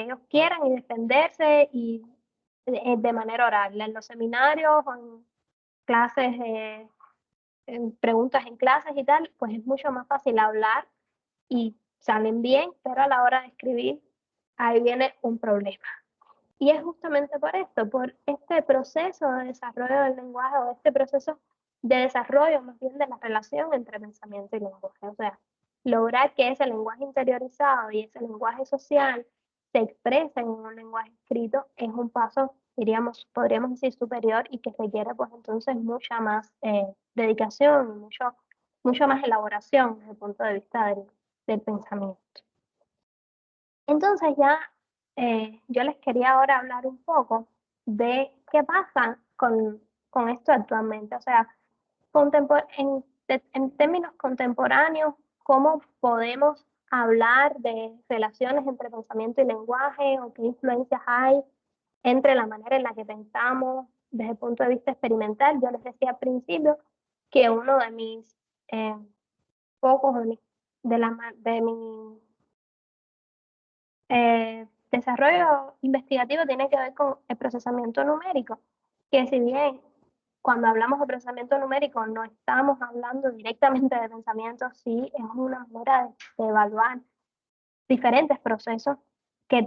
ellos quieran y defenderse y de manera oral. En los seminarios o en clases, en preguntas en clases y tal, pues es mucho más fácil hablar y salen bien, pero a la hora de escribir, ahí viene un problema. Y es justamente por esto, por este proceso de desarrollo del lenguaje o este proceso de desarrollo más bien de la relación entre pensamiento y lenguaje. O sea, lograr que ese lenguaje interiorizado y ese lenguaje social se expresen en un lenguaje escrito es un paso, diríamos, podríamos decir superior y que requiere pues entonces mucha más dedicación y mucho más elaboración desde el punto de vista del pensamiento. Entonces ya yo les quería ahora hablar un poco de qué pasa con esto actualmente. O sea, en términos contemporáneos, cómo podemos hablar de relaciones entre pensamiento y lenguaje o qué influencias hay entre la manera en la que pensamos desde el punto de vista experimental. Yo les decía al principio que uno de mis focos de mi desarrollo investigativo tiene que ver con el procesamiento numérico, que si bien cuando hablamos de procesamiento numérico no estamos hablando directamente de pensamiento, sí es una manera de evaluar diferentes procesos que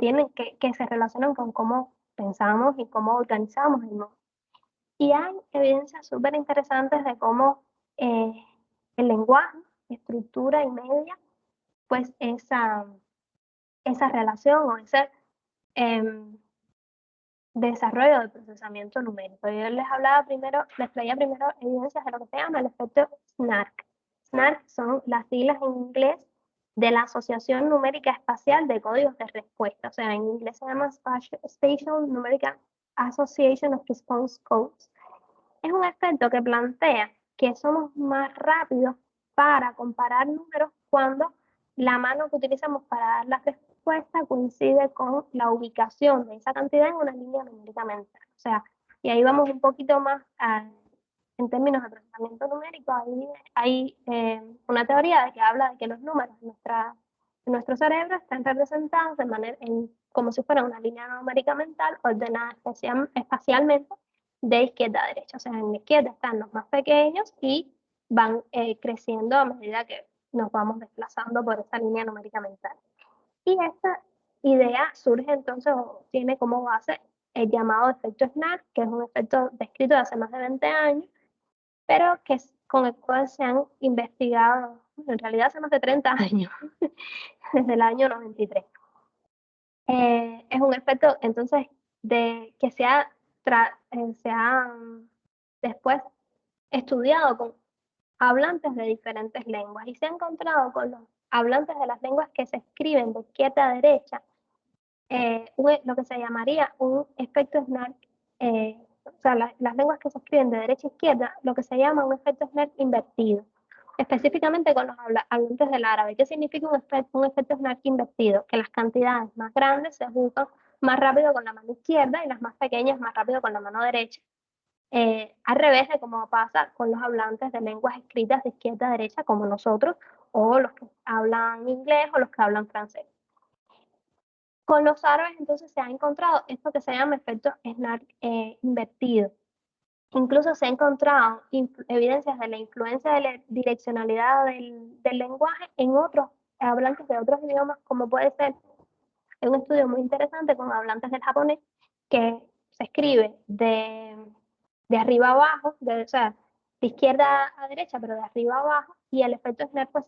se relacionan con cómo pensamos y cómo organizamos el mundo. Y hay evidencias súper interesantes de cómo el lenguaje, estructura y media, pues esa relación o ese desarrollo del procesamiento numérico. Yo les traía primero evidencias de lo que se llama el efecto SNARK. SNARK son las siglas en inglés de la Asociación Numérica Espacial de Códigos de Respuesta. O sea, en inglés se llama Spatial Numerical Association of Response Codes. Es un efecto que plantea que somos más rápidos para comparar números cuando la mano que utilizamos para dar la respuesta coincide con la ubicación de esa cantidad en una línea numérica mental. O sea, y ahí vamos un poquito más en términos de procesamiento numérico. Ahí hay una teoría de que habla de que los números en nuestro cerebro están representados como si fuera una línea numérica mental ordenada espacialmente de izquierda a derecha. O sea, en la izquierda están los más pequeños y van creciendo a medida que nos vamos desplazando por esa línea numérica mental. Y esta idea surge entonces o tiene como base el llamado efecto SNARK, que es un efecto descrito de hace más de 20 años, pero con el cual se han investigado, en realidad hace más de 30 años, desde el año 93. Es un efecto entonces que se ha después estudiado con hablantes de diferentes lenguas y se ha encontrado con los hablantes de las lenguas que se escriben de izquierda a derecha, lo que se llamaría un efecto SNARK, o sea, las lenguas que se escriben de derecha a izquierda, lo que se llama un efecto SNARK invertido. específicamente con los hablantes del árabe. ¿Qué significa un efecto Snark invertido? Que las cantidades más grandes se juzgan más rápido con la mano izquierda y las más pequeñas más rápido con la mano derecha. Al revés de cómo pasa con los hablantes de lenguas escritas de izquierda a derecha, como nosotros, o los que hablan inglés o los que hablan francés. Con los árabes entonces se ha encontrado esto que se llama efecto Snark invertido. Incluso se ha encontrado evidencias de la influencia de la direccionalidad del lenguaje en otros hablantes de otros idiomas, como puede ser un estudio muy interesante con hablantes del japonés, que se escribe de arriba a abajo, o sea, de izquierda a derecha, pero de arriba a abajo, y el efecto Snark pues,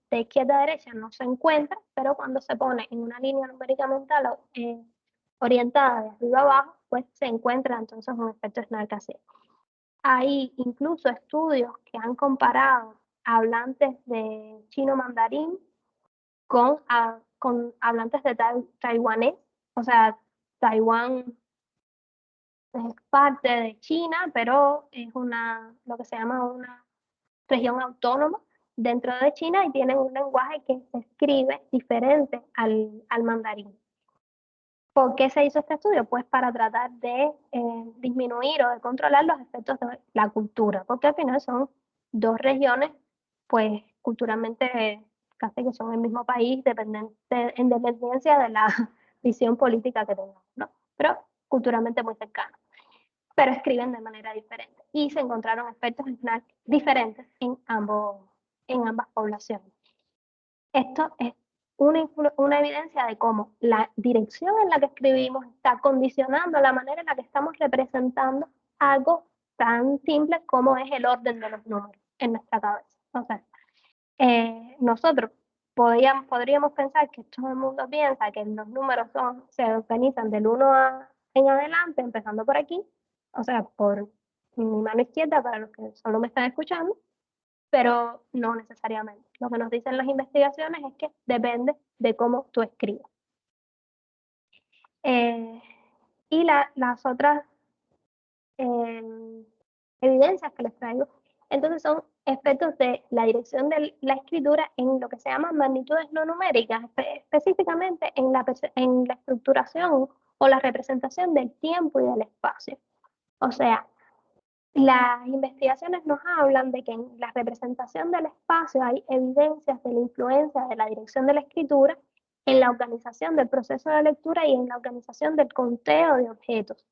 de izquierda a derecha no se encuentra, pero cuando se pone en una línea numéricamente orientada de arriba a abajo, pues se encuentra entonces un efecto Snark así. Hay incluso estudios que han comparado hablantes de chino mandarín con hablantes de taiwanés, o sea, Taiwán es parte de China, pero es lo que se llama una región autónoma dentro de China y tienen un lenguaje que se escribe diferente al mandarín. ¿Por qué se hizo este estudio? Pues para tratar de disminuir o de controlar los efectos de la cultura, porque al final son dos regiones, pues culturalmente casi que son el mismo país, en dependencia de la visión política que tengamos, ¿no? Pero culturalmente muy cercanos, pero escriben de manera diferente. Y se encontraron efectos Snark diferentes en ambas poblaciones. Esto es una evidencia de cómo la dirección en la que escribimos está condicionando la manera en la que estamos representando algo tan simple como es el orden de los números en nuestra cabeza. O sea, nosotros podríamos pensar que todo el mundo piensa que los números se organizan del 1 en adelante, empezando por aquí, o sea, por mi mano izquierda para los que solo me están escuchando, pero no necesariamente. Lo que nos dicen las investigaciones es que depende de cómo tú escribas. Y las otras evidencias que les traigo, entonces son efectos de la dirección de la escritura en lo que se llaman magnitudes no numéricas, específicamente en la estructuración o la representación del tiempo y del espacio. O sea, las investigaciones nos hablan de que en la representación del espacio hay evidencias de la influencia de la dirección de la escritura en la organización del proceso de lectura y en la organización del conteo de objetos.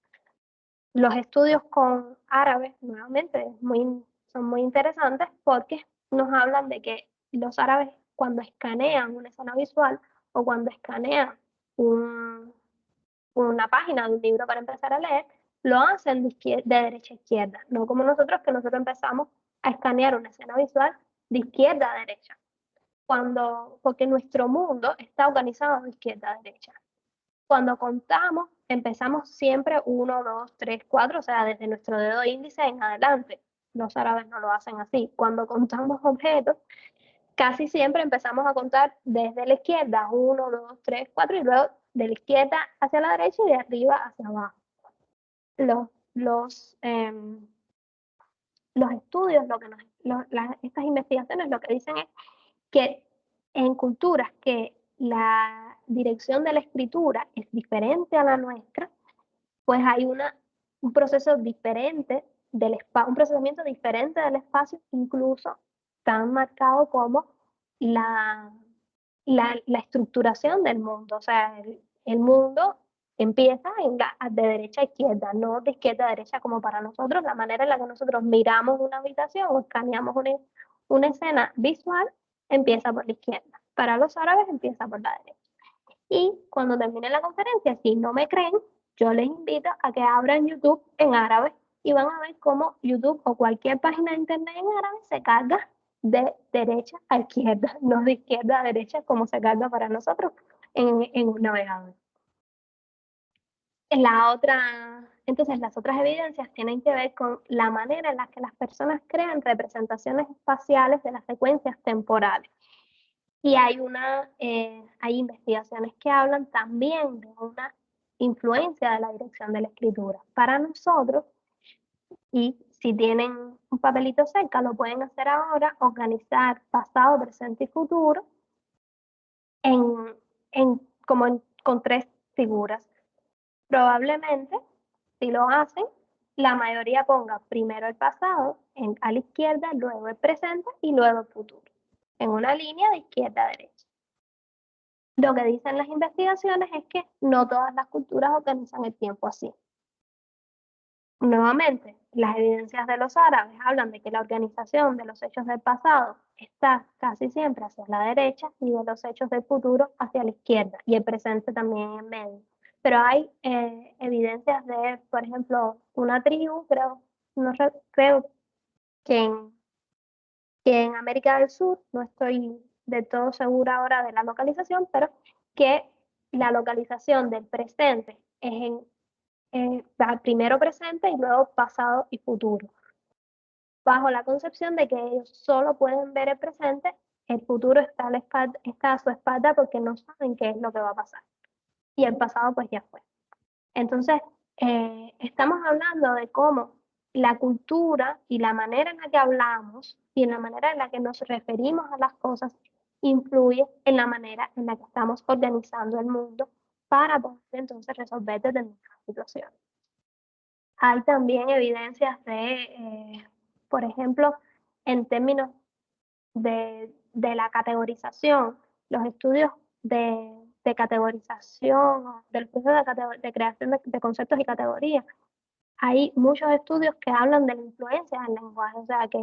Los estudios con árabes, nuevamente, son muy interesantes porque nos hablan de que los árabes cuando escanean una escena visual o cuando escanean una página de un libro para empezar a leer, lo hacen de derecha a izquierda, no como nosotros, que nosotros empezamos a escanear una escena visual de izquierda a derecha, porque nuestro mundo está organizado de izquierda a derecha. Cuando contamos, empezamos siempre 1, 2, 3, 4, o sea, desde nuestro dedo índice en adelante. Los árabes no lo hacen así. Cuando contamos objetos, casi siempre empezamos a contar desde la izquierda, 1, 2, 3, 4, y luego de la izquierda hacia la derecha y de arriba hacia abajo. Los estudios, estas investigaciones lo que dicen es que en culturas que la dirección de la escritura es diferente a la nuestra, pues hay un proceso diferente un procesamiento diferente del espacio, incluso tan marcado como la estructuración del mundo. O sea, el mundo empieza de derecha a izquierda, no de izquierda a derecha como para nosotros. La manera en la que nosotros miramos una habitación o escaneamos una escena visual empieza por la izquierda. Para los árabes empieza por la derecha. Y cuando termine la conferencia, si no me creen, yo les invito a que abran YouTube en árabe y van a ver cómo YouTube o cualquier página de internet en árabe se carga de derecha a izquierda, no de izquierda a derecha como se carga para nosotros en un navegador. Entonces, las otras evidencias tienen que ver con la manera en la que las personas crean representaciones espaciales de las secuencias temporales. Y hay investigaciones que hablan también de una influencia de la dirección de la escritura. Para nosotros, y si tienen un papelito cerca, lo pueden hacer ahora, organizar pasado, presente y futuro con 3 figuras. Probablemente, si lo hacen, la mayoría ponga primero el pasado a la izquierda, luego el presente y luego el futuro, en una línea de izquierda a derecha. Lo que dicen las investigaciones es que no todas las culturas organizan el tiempo así. Nuevamente, las evidencias de los árabes hablan de que la organización de los hechos del pasado está casi siempre hacia la derecha y de los hechos del futuro hacia la izquierda, y el presente también en medio. Pero hay evidencias de, por ejemplo, una tribu, creo que en América del Sur, no estoy de todo segura ahora de la localización, pero que la localización del presente es primero presente y luego pasado y futuro, bajo la concepción de que ellos solo pueden ver el presente, el futuro está a su espalda porque no saben qué es lo que va a pasar, y el pasado pues ya fue. Entonces, estamos hablando de cómo la cultura y la manera en la que hablamos y en la manera en la que nos referimos a las cosas influye en la manera en la que estamos organizando el mundo para poder entonces resolver determinadas situaciones. Hay también evidencias de, por ejemplo, en términos de la categorización, los estudios de categorización, del proceso de creación de conceptos y categorías. Hay muchos estudios que hablan de la influencia del lenguaje, o sea, que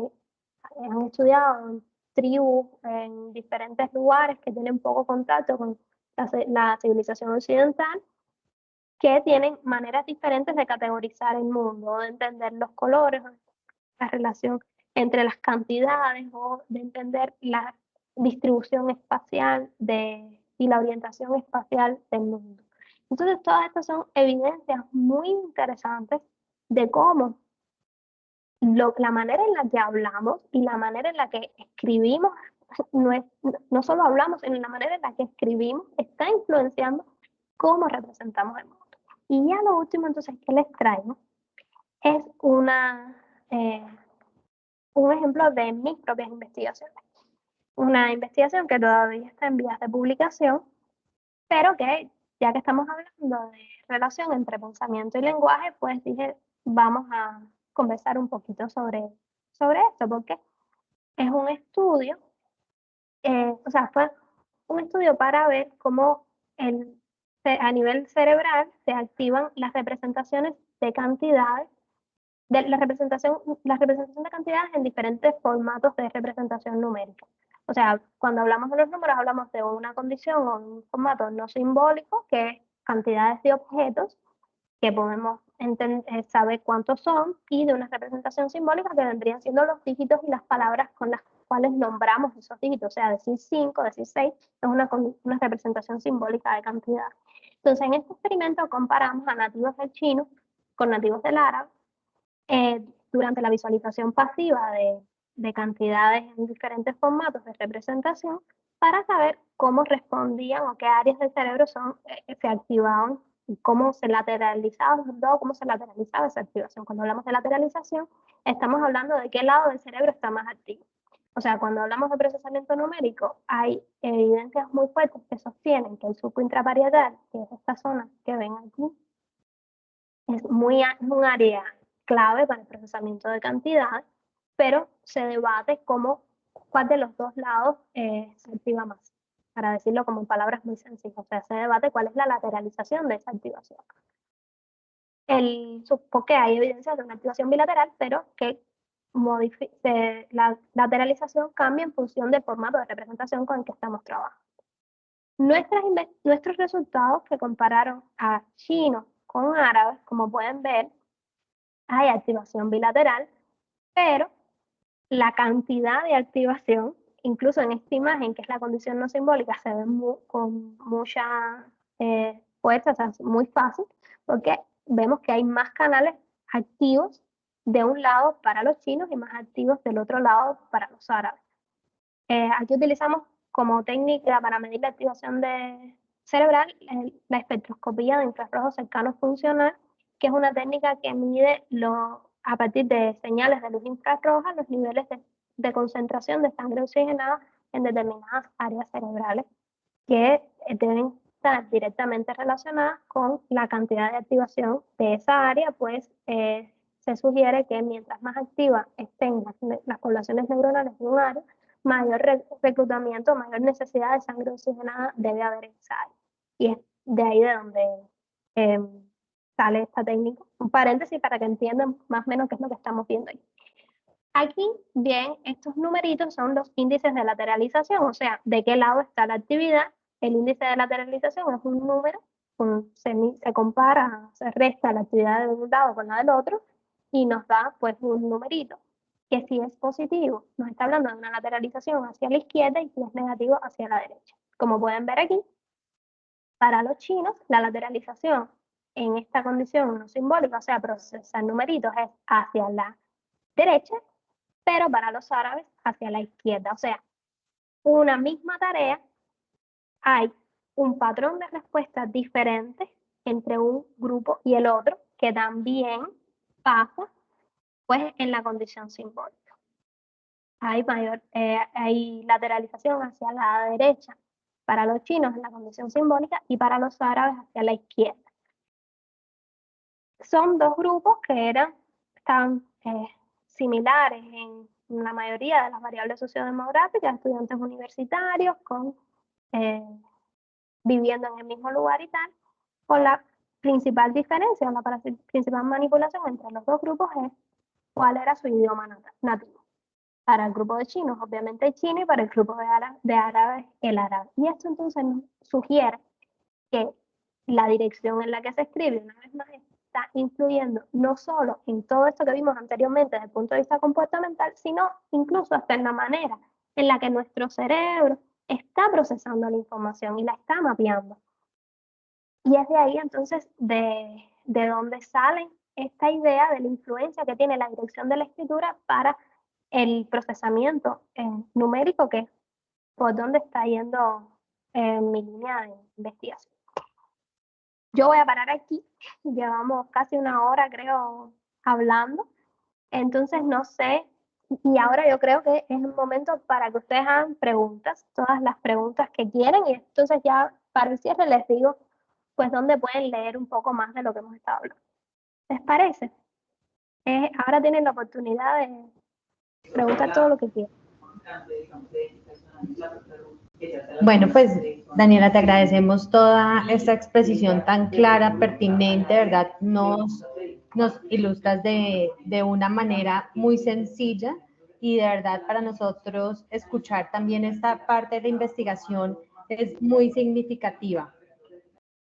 han estudiado en tribus en diferentes lugares que tienen poco contacto con la civilización occidental, que tienen maneras diferentes de categorizar el mundo, de entender los colores, la relación entre las cantidades, o de entender la distribución espacial y la orientación espacial del mundo. Entonces, todas estas son evidencias muy interesantes de cómo la manera en la que hablamos y la manera en la que escribimos, no solo hablamos, sino la manera en la que escribimos está influenciando cómo representamos el mundo. Y ya lo último entonces que les traigo es un ejemplo de mis propias investigaciones. Una investigación que todavía está en vías de publicación, pero que ya que estamos hablando de relación entre pensamiento y lenguaje, pues dije, vamos a conversar un poquito sobre esto, porque es un estudio, fue un estudio para ver cómo a nivel cerebral se activan las representaciones de cantidades, la representación de cantidades en diferentes formatos de representación numérica. O sea, cuando hablamos de los números, hablamos de una condición o un formato no simbólico, que es cantidades de objetos que podemos saber cuántos son, y de una representación simbólica que vendrían siendo los dígitos y las palabras con las cuales nombramos esos dígitos. O sea, decir 5, decir 6 es una representación simbólica de cantidad. Entonces, en este experimento comparamos a nativos del chino con nativos del árabe durante la visualización pasiva de cantidades en diferentes formatos de representación, para saber cómo respondían o qué áreas del cerebro se activaban y cómo se lateralizaba esa activación. Cuando hablamos de lateralización, estamos hablando de qué lado del cerebro está más activo. O sea, cuando hablamos de procesamiento numérico, hay evidencias muy fuertes que sostienen que el surco intraparietal, que es esta zona que ven aquí, es un área clave para el procesamiento de cantidad, pero se debate cuál de los dos lados se activa más, para decirlo como en palabras muy sencillas. O sea, se debate cuál es la lateralización de esa activación. Porque hay evidencia de una activación bilateral, pero que la lateralización cambia en función del formato de representación con el que estamos trabajando. Nuestros resultados, que compararon a chinos con árabes, como pueden ver, hay activación bilateral, pero la cantidad de activación, incluso en esta imagen, que es la condición no simbólica, se ve con mucha fuerza, o sea, muy fácil, porque vemos que hay más canales activos de un lado para los chinos y más activos del otro lado para los árabes. Aquí utilizamos como técnica para medir la activación cerebral la espectroscopía de infrarrojos cercanos funcional, que es una técnica que mide a partir de señales de luz infrarroja los niveles de concentración de sangre oxigenada en determinadas áreas cerebrales que deben estar directamente relacionadas con la cantidad de activación de esa área, pues se sugiere que mientras más activas estén las poblaciones neuronales de un área, mayor reclutamiento, mayor necesidad de sangre oxigenada debe haber en esa área. Y es de ahí de donde sale esta técnica. Un paréntesis para que entiendan más o menos qué es lo que estamos viendo ahí. Aquí, bien, estos numeritos son los índices de lateralización, o sea, de qué lado está la actividad. El índice de lateralización es un número, se compara, se resta la actividad de un lado con la del otro y nos da pues un numerito, que si es positivo nos está hablando de una lateralización hacia la izquierda y si es negativo hacia la derecha. Como pueden ver aquí, para los chinos la lateralización en esta condición no simbólica, o sea, procesar numeritos, es hacia la derecha, pero para los árabes hacia la izquierda. O sea, una misma tarea, hay un patrón de respuesta diferente entre un grupo y el otro, que también pasa pues en la condición simbólica. Hay lateralización hacia la derecha para los chinos en la condición simbólica y para los árabes hacia la izquierda. Son dos grupos que estaban similares en la mayoría de las variables sociodemográficas, estudiantes universitarios viviendo en el mismo lugar y tal, con la principal diferencia, la principal manipulación entre los dos grupos es cuál era su idioma nativo. Para el grupo de chinos, obviamente el chino, y para el grupo de árabes, el árabe. Y esto entonces nos sugiere que la dirección en la que se escribe, una vez más, está influyendo no solo en todo esto que vimos anteriormente desde el punto de vista comportamental, sino incluso hasta en la manera en la que nuestro cerebro está procesando la información y la está mapeando. Y es de ahí entonces de donde sale esta idea de la influencia que tiene la dirección de la escritura para el procesamiento numérico, que es por donde está yendo mi línea de investigación. Yo voy a parar aquí, llevamos casi una hora creo hablando, entonces no sé, y ahora yo creo que es un momento para que ustedes hagan preguntas, todas las preguntas que quieren, y entonces ya para el cierre les digo pues dónde pueden leer un poco más de lo que hemos estado hablando. ¿Les parece? Ahora tienen la oportunidad de preguntar todo lo que quieran. Bueno, pues Daniela, te agradecemos toda esta exposición tan clara, pertinente, ¿verdad? Nos ilustras de una manera muy sencilla y de verdad para nosotros escuchar también esta parte de la investigación es muy significativa.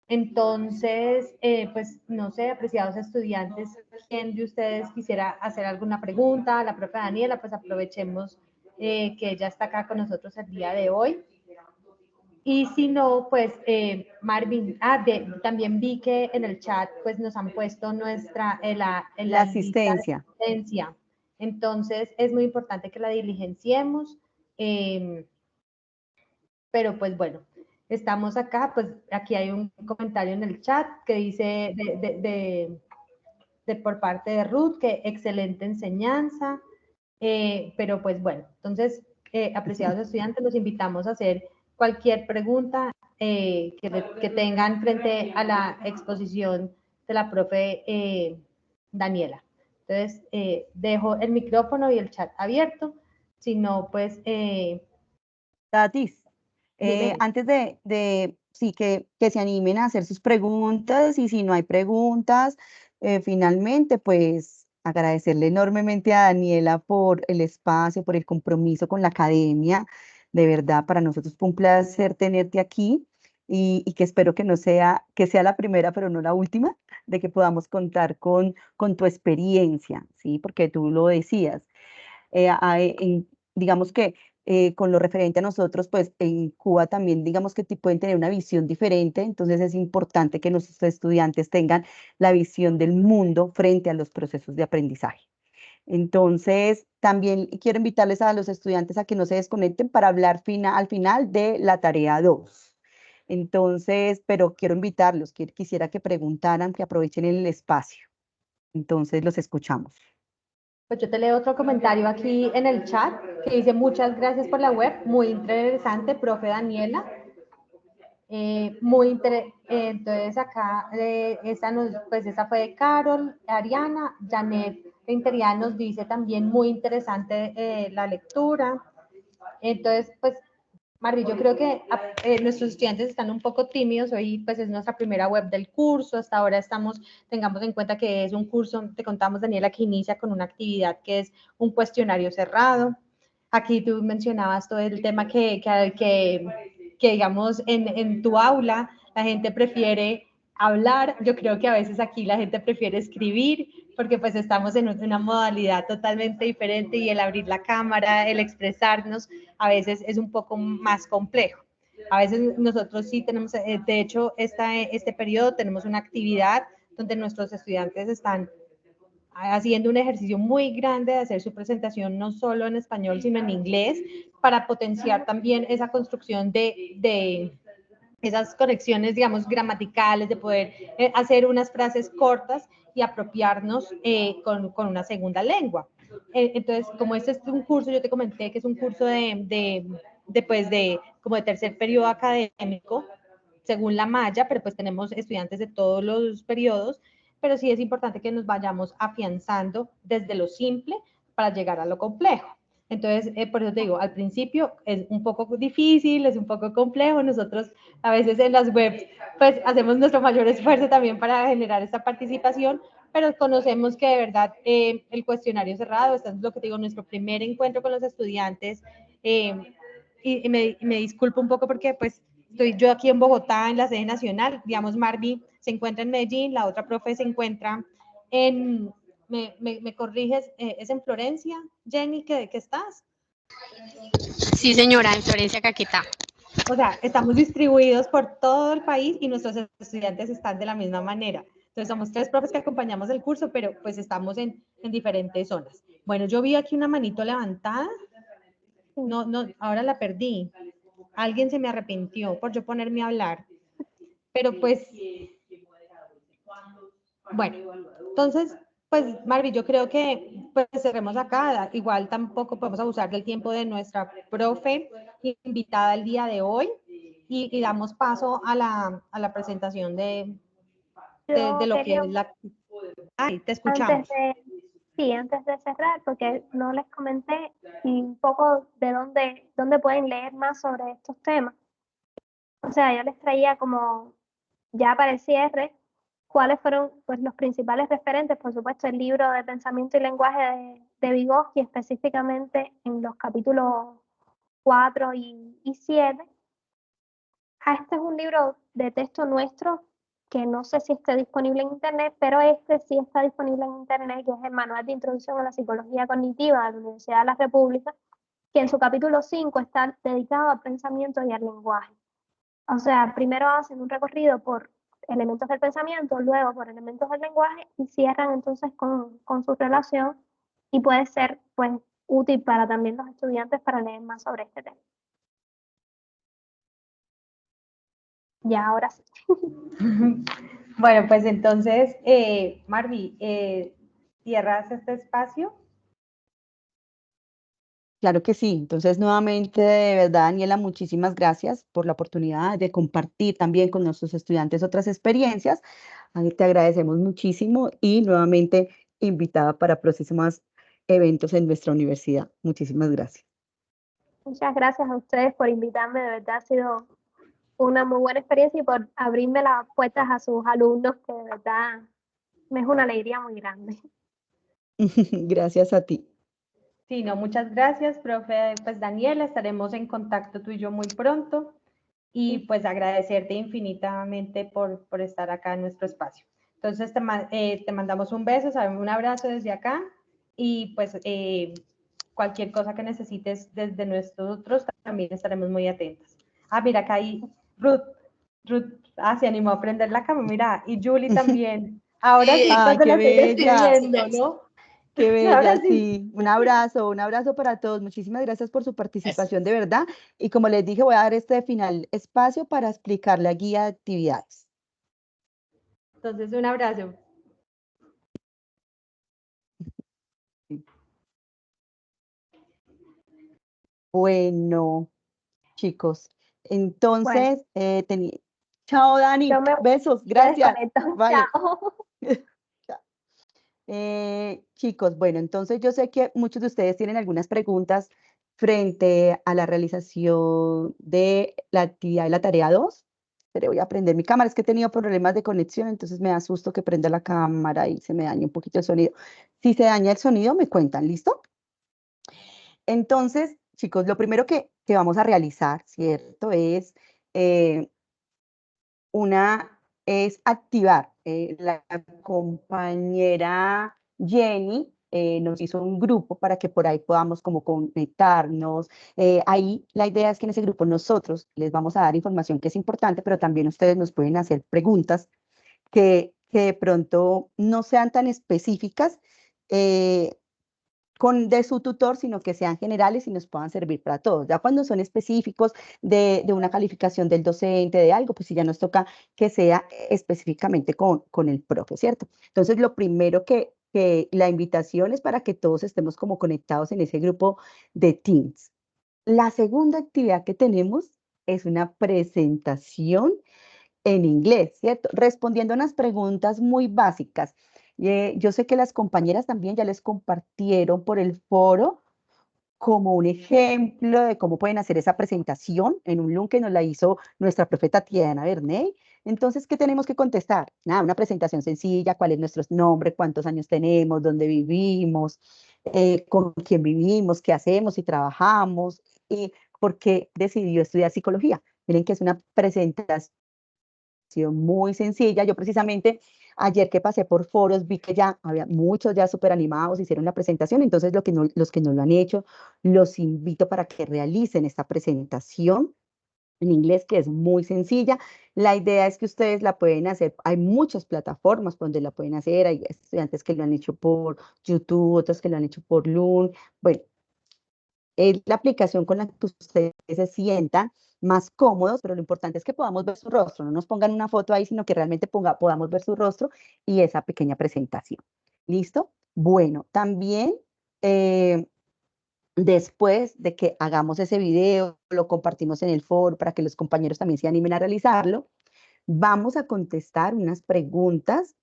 Entonces, pues no sé, apreciados estudiantes, ¿quién de ustedes quisiera hacer alguna pregunta? La profe Daniela, pues aprovechemos que ella está acá con nosotros el día de hoy. Y si no, pues Marvin, también vi que en el chat pues nos han puesto nuestra, la asistencia. Entonces es muy importante que la diligenciemos, pero pues bueno, estamos acá, pues aquí hay un comentario en el chat que dice por parte de Ruth que excelente enseñanza, pero pues bueno, entonces apreciados estudiantes, los invitamos a hacer cualquier pregunta que tengan frente a la exposición de la profe Daniela. Entonces, dejo el micrófono y el chat abierto. Si no, pues... Tatis, antes sí, que se animen a hacer sus preguntas, y si no hay preguntas, finalmente, pues agradecerle enormemente a Daniela por el espacio, por el compromiso con la academia. De verdad, para nosotros fue un placer tenerte aquí, y que espero que sea la primera, pero no la última, de que podamos contar con tu experiencia, ¿sí? Porque tú lo decías. Digamos que con lo referente a nosotros, pues en Cuba también, digamos que pueden tener una visión diferente, entonces es importante que nuestros estudiantes tengan la visión del mundo frente a los procesos de aprendizaje. Entonces, también quiero invitarles a los estudiantes a que no se desconecten para hablar al final de la tarea 2. Entonces, pero quiero invitarlos, quisiera que preguntaran, que aprovechen el espacio. Entonces, los escuchamos. Pues yo te leo otro comentario aquí en el chat que dice: muchas gracias por la web, muy interesante, profe Daniela. Entonces acá, pues esa fue de Carol, Ariana, Janet Interial nos dice también muy interesante la lectura. Entonces, pues Marvi, yo creo que nuestros estudiantes están un poco tímidos. Hoy pues es nuestra primera web del curso. Hasta ahora tengamos en cuenta que es un curso, te contamos, Daniela, que inicia con una actividad que es un cuestionario cerrado. Aquí tú mencionabas todo el tema que digamos, en tu aula la gente prefiere hablar. Yo creo que a veces aquí la gente prefiere escribir, porque pues estamos en una modalidad totalmente diferente y el abrir la cámara, el expresarnos, a veces es un poco más complejo. A veces nosotros sí tenemos, de hecho, este periodo tenemos una actividad donde nuestros estudiantes están haciendo un ejercicio muy grande de hacer su presentación no solo en español, sino en inglés, para potenciar también esa construcción de esas conexiones, digamos, gramaticales, de poder hacer unas frases cortas y apropiarnos con una segunda lengua. Entonces, como este es un curso, yo te comenté que es un curso como de tercer periodo académico, según la malla, pero pues tenemos estudiantes de todos los periodos, pero sí es importante que nos vayamos afianzando desde lo simple para llegar a lo complejo. Entonces, por eso te digo, al principio es un poco difícil, es un poco complejo. Nosotros a veces en las webs, pues hacemos nuestro mayor esfuerzo también para generar esta participación, pero conocemos que de verdad el cuestionario cerrado, esto es lo que te digo, nuestro primer encuentro con los estudiantes, y me disculpo un poco porque pues estoy yo aquí en Bogotá, en la sede nacional, digamos, Marvi se encuentra en Medellín, la otra profe se encuentra en, me corriges, ¿es en Florencia, Jenny, que estás? Sí, señora, en Florencia, Caquetá. O sea, estamos distribuidos por todo el país y nuestros estudiantes están de la misma manera. Entonces, somos 3 profes que acompañamos el curso, pero pues estamos en diferentes zonas. Bueno, yo vi aquí una manito levantada. No, ahora la perdí. Alguien se me arrepintió por yo ponerme a hablar. Pero pues, bueno, entonces, pues Marvi, yo creo que pues cerremos acá. Igual tampoco podemos abusar del tiempo de nuestra profe invitada el día de hoy y damos paso a la presentación de lo que es la... Ay, te escuchamos. Antes de cerrar, porque no les comenté y un poco de dónde pueden leer más sobre estos temas. O sea, yo les traía como ya para el cierre cuáles fueron pues, los principales referentes. Por supuesto, el libro de Pensamiento y Lenguaje de Vygotsky, específicamente en los capítulos 4 y 7. Este es un libro de texto nuestro que no sé si está disponible en internet, pero este sí está disponible en internet, que es el Manual de Introducción a la Psicología Cognitiva de la Universidad de la República, que en su capítulo 5 está dedicado al pensamiento y al lenguaje. O sea, primero hacen un recorrido por elementos del pensamiento, luego por elementos del lenguaje y cierran entonces con su relación, y puede ser pues útil para también los estudiantes para leer más sobre este tema. Ya, ahora sí. Bueno, pues entonces, Marvi, ¿cierras este espacio? Claro que sí. Entonces, nuevamente, de verdad, Daniela, muchísimas gracias por la oportunidad de compartir también con nuestros estudiantes otras experiencias. Te agradecemos muchísimo y nuevamente invitada para próximos eventos en nuestra universidad. Muchísimas gracias. Muchas gracias a ustedes por invitarme, de verdad ha sido una muy buena experiencia y por abrirme las puertas a sus alumnos, que de verdad me es una alegría muy grande. Gracias a ti. Sí, no, muchas gracias, profe. Pues Daniela, estaremos en contacto tú y yo muy pronto y pues agradecerte infinitamente por estar acá en nuestro espacio. Entonces te mandamos un beso, un abrazo desde acá y pues cualquier cosa que necesites desde nosotros también estaremos muy atentos. Ah, mira, acá hay Ruth, se animó a prender la cámara, mira, y Julie también. Ahora sí, Ay, cuando qué la estoy bella. despidiendo, ¿no? Qué Ahora bella, sí. sí. Un abrazo para todos. Muchísimas gracias por su participación, de verdad. Y como les dije, voy a dar este final espacio para explicar la guía de actividades. Entonces, un abrazo. Sí. Bueno, chicos, Bueno, entonces, chao, Dani, yo besos, me gracias, desconecto. bye. Chao. Chicos, bueno, entonces yo sé que muchos de ustedes tienen algunas preguntas frente a la realización de la actividad de la tarea 2, pero voy a prender mi cámara, es que he tenido problemas de conexión, entonces me da susto que prenda la cámara y se me dañe un poquito el sonido. Si se daña el sonido, me cuentan, ¿listo? Entonces, chicos, lo primero que vamos a realizar, ¿cierto? Eh, es activar. La compañera Jenny nos hizo un grupo para que por ahí podamos como conectarnos. Ahí la idea es que en ese grupo nosotros les vamos a dar información que es importante, pero también ustedes nos pueden hacer preguntas que de pronto no sean tan específicas. De su tutor, sino que sean generales y nos puedan servir para todos. Ya cuando son específicos de una calificación del docente, de algo, pues sí ya nos toca que sea específicamente con el profe, ¿cierto? Entonces, lo primero que la invitación es para que todos estemos como conectados en ese grupo de Teams. La segunda actividad que tenemos es una presentación en inglés, ¿cierto? Respondiendo a unas preguntas muy básicas. Yo sé que las compañeras también ya les compartieron por el foro como un ejemplo de cómo pueden hacer esa presentación en un link que nos la hizo nuestra profe Tatiana Bernay. Entonces, ¿qué tenemos que contestar? Nada, una presentación sencilla, cuál es nuestro nombre, cuántos años tenemos, dónde vivimos, con quién vivimos, qué hacemos y trabajamos, y por qué decidió estudiar psicología. Miren que es una presentación muy sencilla. Yo precisamente ayer que pasé por foros vi que ya había muchos ya súper animados, hicieron la presentación, entonces los que no lo han hecho, los invito para que realicen esta presentación en inglés, que es muy sencilla. La idea es que ustedes la pueden hacer, hay muchas plataformas donde la pueden hacer, hay estudiantes que lo han hecho por YouTube, otros que lo han hecho por Loom. Bueno, es la aplicación con la que ustedes se sientan más cómodos, pero lo importante es que podamos ver su rostro, no nos pongan una foto ahí, sino que realmente podamos ver su rostro y esa pequeña presentación. ¿Listo? Bueno, también después de que hagamos ese video, lo compartimos en el foro para que los compañeros también se animen a realizarlo, vamos a contestar unas preguntas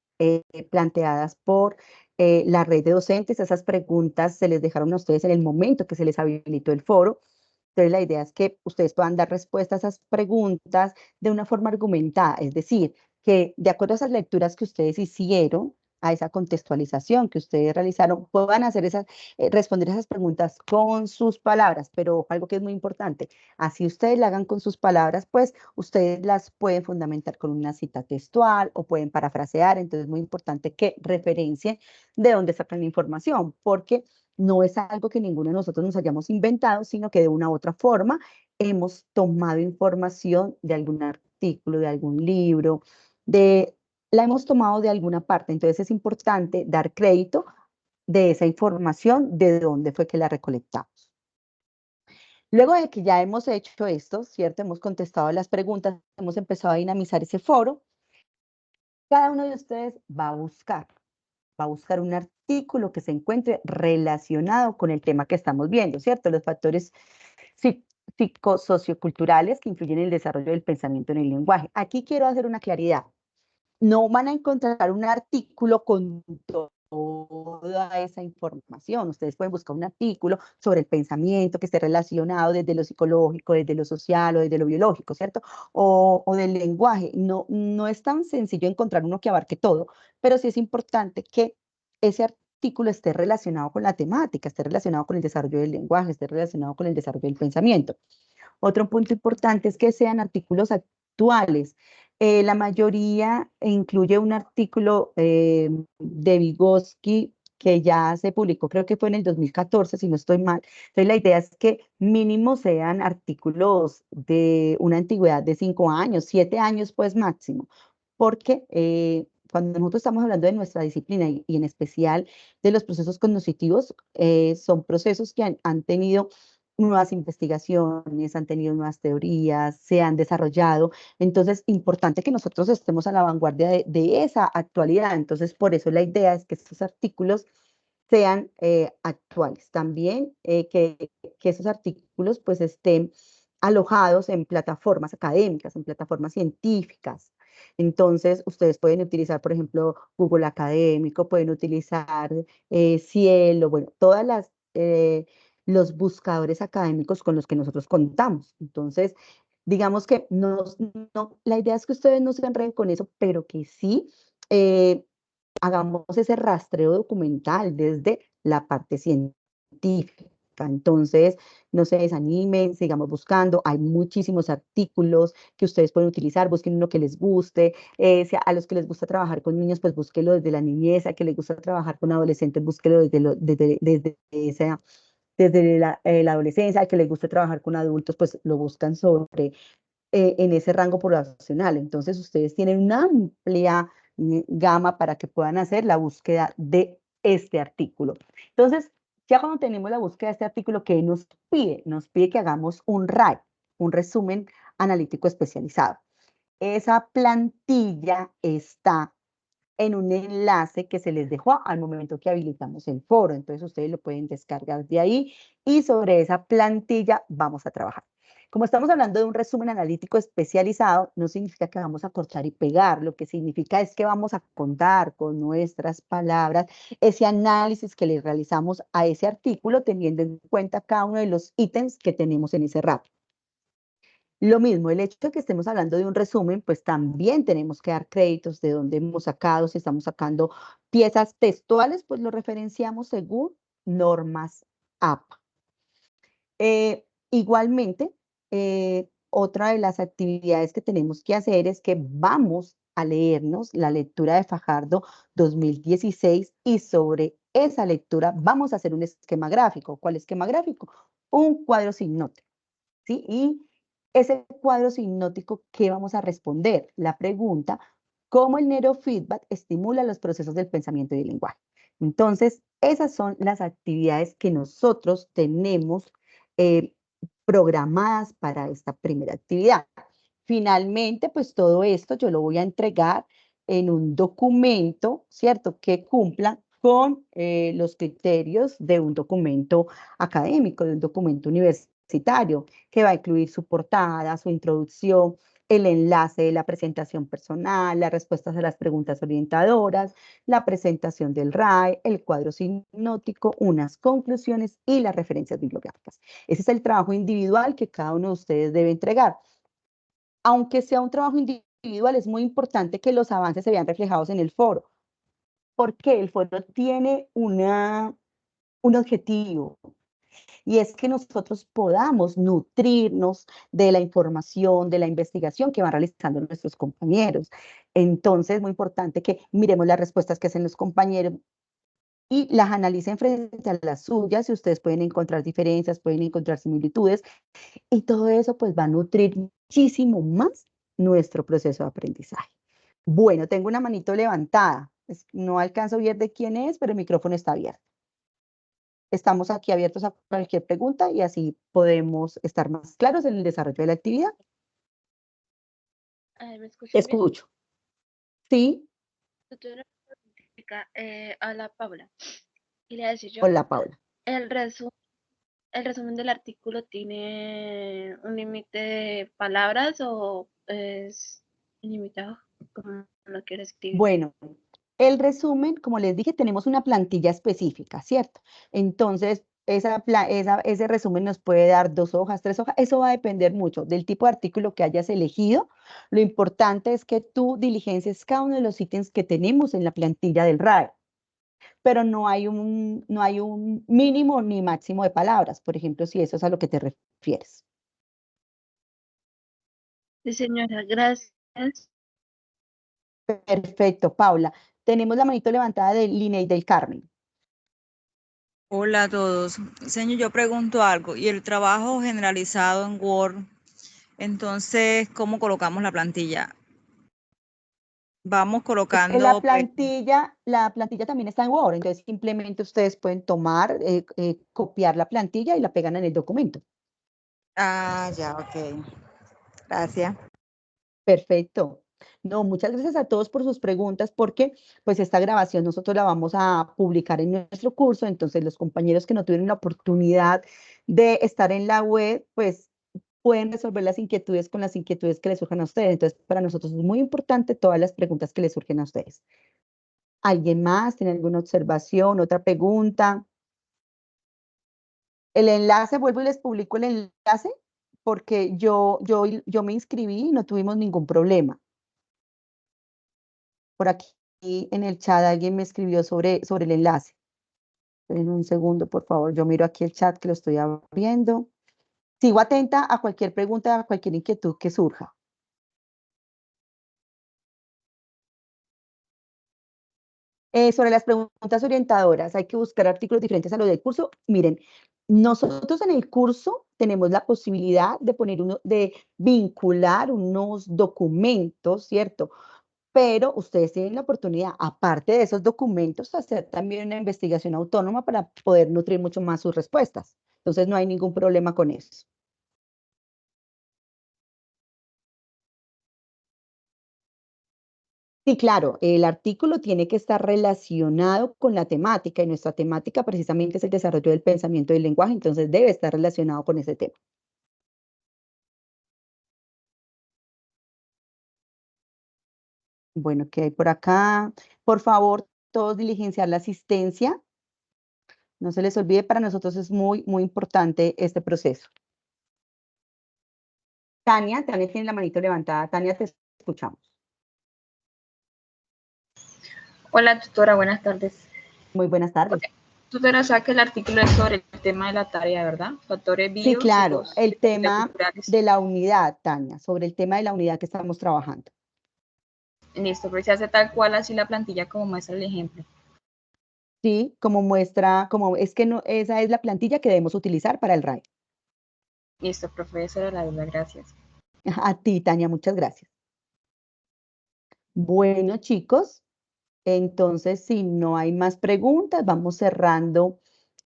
planteadas por la red de docentes. Esas preguntas se les dejaron a ustedes en el momento que se les habilitó el foro. Entonces, la idea es que ustedes puedan dar respuesta a esas preguntas de una forma argumentada, es decir, que de acuerdo a esas lecturas que ustedes hicieron, a esa contextualización que ustedes realizaron, puedan hacer responder esas preguntas con sus palabras, pero ojo, algo que es muy importante, así ustedes la hagan con sus palabras, pues ustedes las pueden fundamentar con una cita textual o pueden parafrasear, entonces es muy importante que referencien de dónde sacan la información, porque no es algo que ninguno de nosotros nos hayamos inventado, sino que de una u otra forma hemos tomado información de algún artículo, de algún libro, la hemos tomado de alguna parte. Entonces es importante dar crédito de esa información, de dónde fue que la recolectamos. Luego de que ya hemos hecho esto, ¿cierto? Hemos contestado las preguntas, hemos empezado a dinamizar ese foro, cada uno de ustedes va a buscar un artículo que se encuentre relacionado con el tema que estamos viendo, ¿cierto? Los factores psicosocioculturales que influyen en el desarrollo del pensamiento en el lenguaje. Aquí quiero hacer una claridad. No van a encontrar un artículo con toda esa información. Ustedes pueden buscar un artículo sobre el pensamiento que esté relacionado desde lo psicológico, desde lo social o desde lo biológico, ¿cierto? O del lenguaje. No, no es tan sencillo encontrar uno que abarque todo, pero sí es importante que ese artículo esté relacionado con la temática, esté relacionado con el desarrollo del lenguaje, esté relacionado con el desarrollo del pensamiento. Otro punto importante es que sean artículos actuales. La mayoría incluye un artículo de Vygotsky que ya se publicó, creo que fue en el 2014, si no estoy mal. Entonces, la idea es que mínimo sean artículos de una antigüedad de 5 años, 7 años, pues máximo, porque cuando nosotros estamos hablando de nuestra disciplina y en especial de los procesos cognitivos, son procesos que han tenido nuevas investigaciones, han tenido nuevas teorías, se han desarrollado. Entonces, importante que nosotros estemos a la vanguardia de esa actualidad. Entonces, por eso la idea es que estos artículos sean actuales. También que esos artículos pues estén alojados en plataformas académicas, en plataformas científicas. Entonces, ustedes pueden utilizar, por ejemplo, Google Académico, pueden utilizar Cielo, bueno, los buscadores académicos con los que nosotros contamos. Entonces, digamos que la idea es que ustedes no se enreden con eso, pero que sí hagamos ese rastreo documental desde la parte científica. Entonces, no se desanimen, sigamos buscando. Hay muchísimos artículos que ustedes pueden utilizar, busquen uno que les guste. A los que les gusta trabajar con niños, pues búsquelo desde la niñez. A que les gusta trabajar con adolescentes, búsquelo desde la adolescencia. A que les guste trabajar con adultos, pues lo buscan en ese rango poblacional. Entonces, ustedes tienen una amplia gama para que puedan hacer la búsqueda de este artículo. Entonces, ya cuando tenemos la búsqueda de este artículo, ¿qué nos pide? Nos pide que hagamos un RAE, un resumen analítico especializado. Esa plantilla está en un enlace que se les dejó al momento que habilitamos el foro. Entonces, ustedes lo pueden descargar de ahí y sobre esa plantilla vamos a trabajar. Como estamos hablando de un resumen analítico especializado, no significa que vamos a cortar y pegar. Lo que significa es que vamos a contar con nuestras palabras ese análisis que le realizamos a ese artículo, teniendo en cuenta cada uno de los ítems que tenemos en ese RAP. Lo mismo, el hecho de que estemos hablando de un resumen, pues también tenemos que dar créditos de dónde hemos sacado. Si estamos sacando piezas textuales, pues lo referenciamos según normas APA. Igualmente, otra de las actividades que tenemos que hacer es que vamos a leernos la lectura de Fajardo 2016 y sobre esa lectura vamos a hacer un esquema gráfico. ¿Cuál esquema gráfico? Un cuadro sinóptico, ¿sí? Y ese cuadro sinóptico, ¿qué vamos a responder? La pregunta, ¿cómo el neurofeedback estimula los procesos del pensamiento y del lenguaje? Entonces, esas son las actividades que nosotros tenemos programadas para esta primera actividad. Finalmente, pues todo esto yo lo voy a entregar en un documento, ¿cierto? Que cumpla con los criterios de un documento académico, de un documento universitario, que va a incluir su portada, su introducción, el enlace de la presentación personal, las respuestas a las preguntas orientadoras, la presentación del RAE, el cuadro sinóptico, unas conclusiones y las referencias bibliográficas. Ese es el trabajo individual que cada uno de ustedes debe entregar. Aunque sea un trabajo individual, es muy importante que los avances se vean reflejados en el foro, porque el foro tiene un objetivo, y es que nosotros podamos nutrirnos de la información, de la investigación que van realizando nuestros compañeros. Entonces, es muy importante que miremos las respuestas que hacen los compañeros y las analicen frente a las suyas, y ustedes pueden encontrar diferencias, pueden encontrar similitudes, y todo eso pues va a nutrir muchísimo más nuestro proceso de aprendizaje. Bueno, tengo una manito levantada. No alcanzo a ver de quién es, pero el micrófono está abierto. Estamos aquí abiertos a cualquier pregunta y así podemos estar más claros en el desarrollo de la actividad. A ver, ¿me escuchan bien? Escucho. ¿Sí? Doctora, habla Paula. Y le voy a decir yo, Hola, Paula. el resumen del artículo tiene un límite de palabras o es ilimitado, como lo quiero escribir. Bueno, el resumen, como les dije, tenemos una plantilla específica, ¿cierto? Entonces, ese resumen nos puede dar 2 hojas, 3 hojas. Eso va a depender mucho del tipo de artículo que hayas elegido. Lo importante es que tú diligencies cada uno de los ítems que tenemos en la plantilla del RAE, pero no hay un mínimo ni máximo de palabras, por ejemplo, si eso es a lo que te refieres. Sí, señora, gracias. Perfecto, Paula. Tenemos la manito levantada de Linney del Carmen. Hola a todos. Señor, yo pregunto algo. ¿Y el trabajo generalizado en Word? Entonces, ¿cómo colocamos la plantilla? Vamos colocando... La plantilla también está en Word, entonces simplemente ustedes pueden tomar, copiar la plantilla y la pegan en el documento. Ah, ya, ok. Gracias. Perfecto. No, muchas gracias a todos por sus preguntas, porque pues esta grabación nosotros la vamos a publicar en nuestro curso, entonces los compañeros que no tuvieron la oportunidad de estar en la web, pues pueden resolver las inquietudes con las inquietudes que les surjan a ustedes. Entonces, para nosotros es muy importante todas las preguntas que les surgen a ustedes. ¿Alguien más tiene alguna observación, otra pregunta? El enlace, vuelvo y les publico el enlace, porque yo me inscribí y no tuvimos ningún problema. Por aquí en el chat alguien me escribió sobre el enlace. En un segundo, por favor, yo miro aquí el chat que lo estoy abriendo. Sigo atenta a cualquier pregunta, a cualquier inquietud que surja. Sobre las preguntas orientadoras, hay que buscar artículos diferentes a los del curso. Miren, nosotros en el curso tenemos la posibilidad de vincular unos documentos, ¿cierto? Pero ustedes tienen la oportunidad, aparte de esos documentos, hacer también una investigación autónoma para poder nutrir mucho más sus respuestas. Entonces, no hay ningún problema con eso. Sí, claro, el artículo tiene que estar relacionado con la temática y nuestra temática precisamente es el desarrollo del pensamiento y del lenguaje, entonces debe estar relacionado con ese tema. Bueno, ¿qué hay por acá? Por favor, todos diligenciar la asistencia. No se les olvide, para nosotros es muy, muy importante este proceso. Tania tiene la manito levantada. Tania, te escuchamos. Hola, tutora, buenas tardes. Muy buenas tardes. Okay. Tutora, o sea que el artículo es sobre el tema de la tarea, ¿verdad? Factores bio, sí, claro, el tema culturales. de la unidad, Tania, sobre el tema de la unidad que estamos trabajando. Listo, pero se hace tal cual así la plantilla como muestra el ejemplo. Sí, como muestra, es que no, esa es la plantilla que debemos utilizar para el RAE. Listo, profe, esa era la duda, gracias. A ti, Tania, muchas gracias. Bueno, chicos, entonces, si no hay más preguntas, vamos cerrando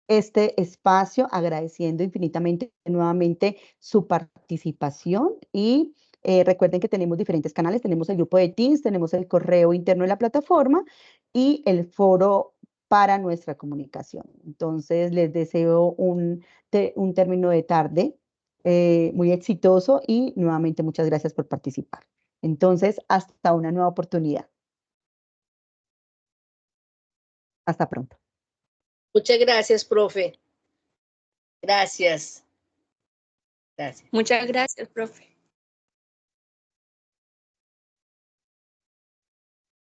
este espacio, agradeciendo infinitamente nuevamente su participación y recuerden que tenemos diferentes canales, tenemos el grupo de Teams, tenemos el correo interno de la plataforma y el foro para nuestra comunicación. Entonces, les deseo un término de tarde muy exitoso y nuevamente muchas gracias por participar. Entonces, hasta una nueva oportunidad. Hasta pronto. Muchas gracias, profe. Gracias. Gracias. Muchas gracias, profe.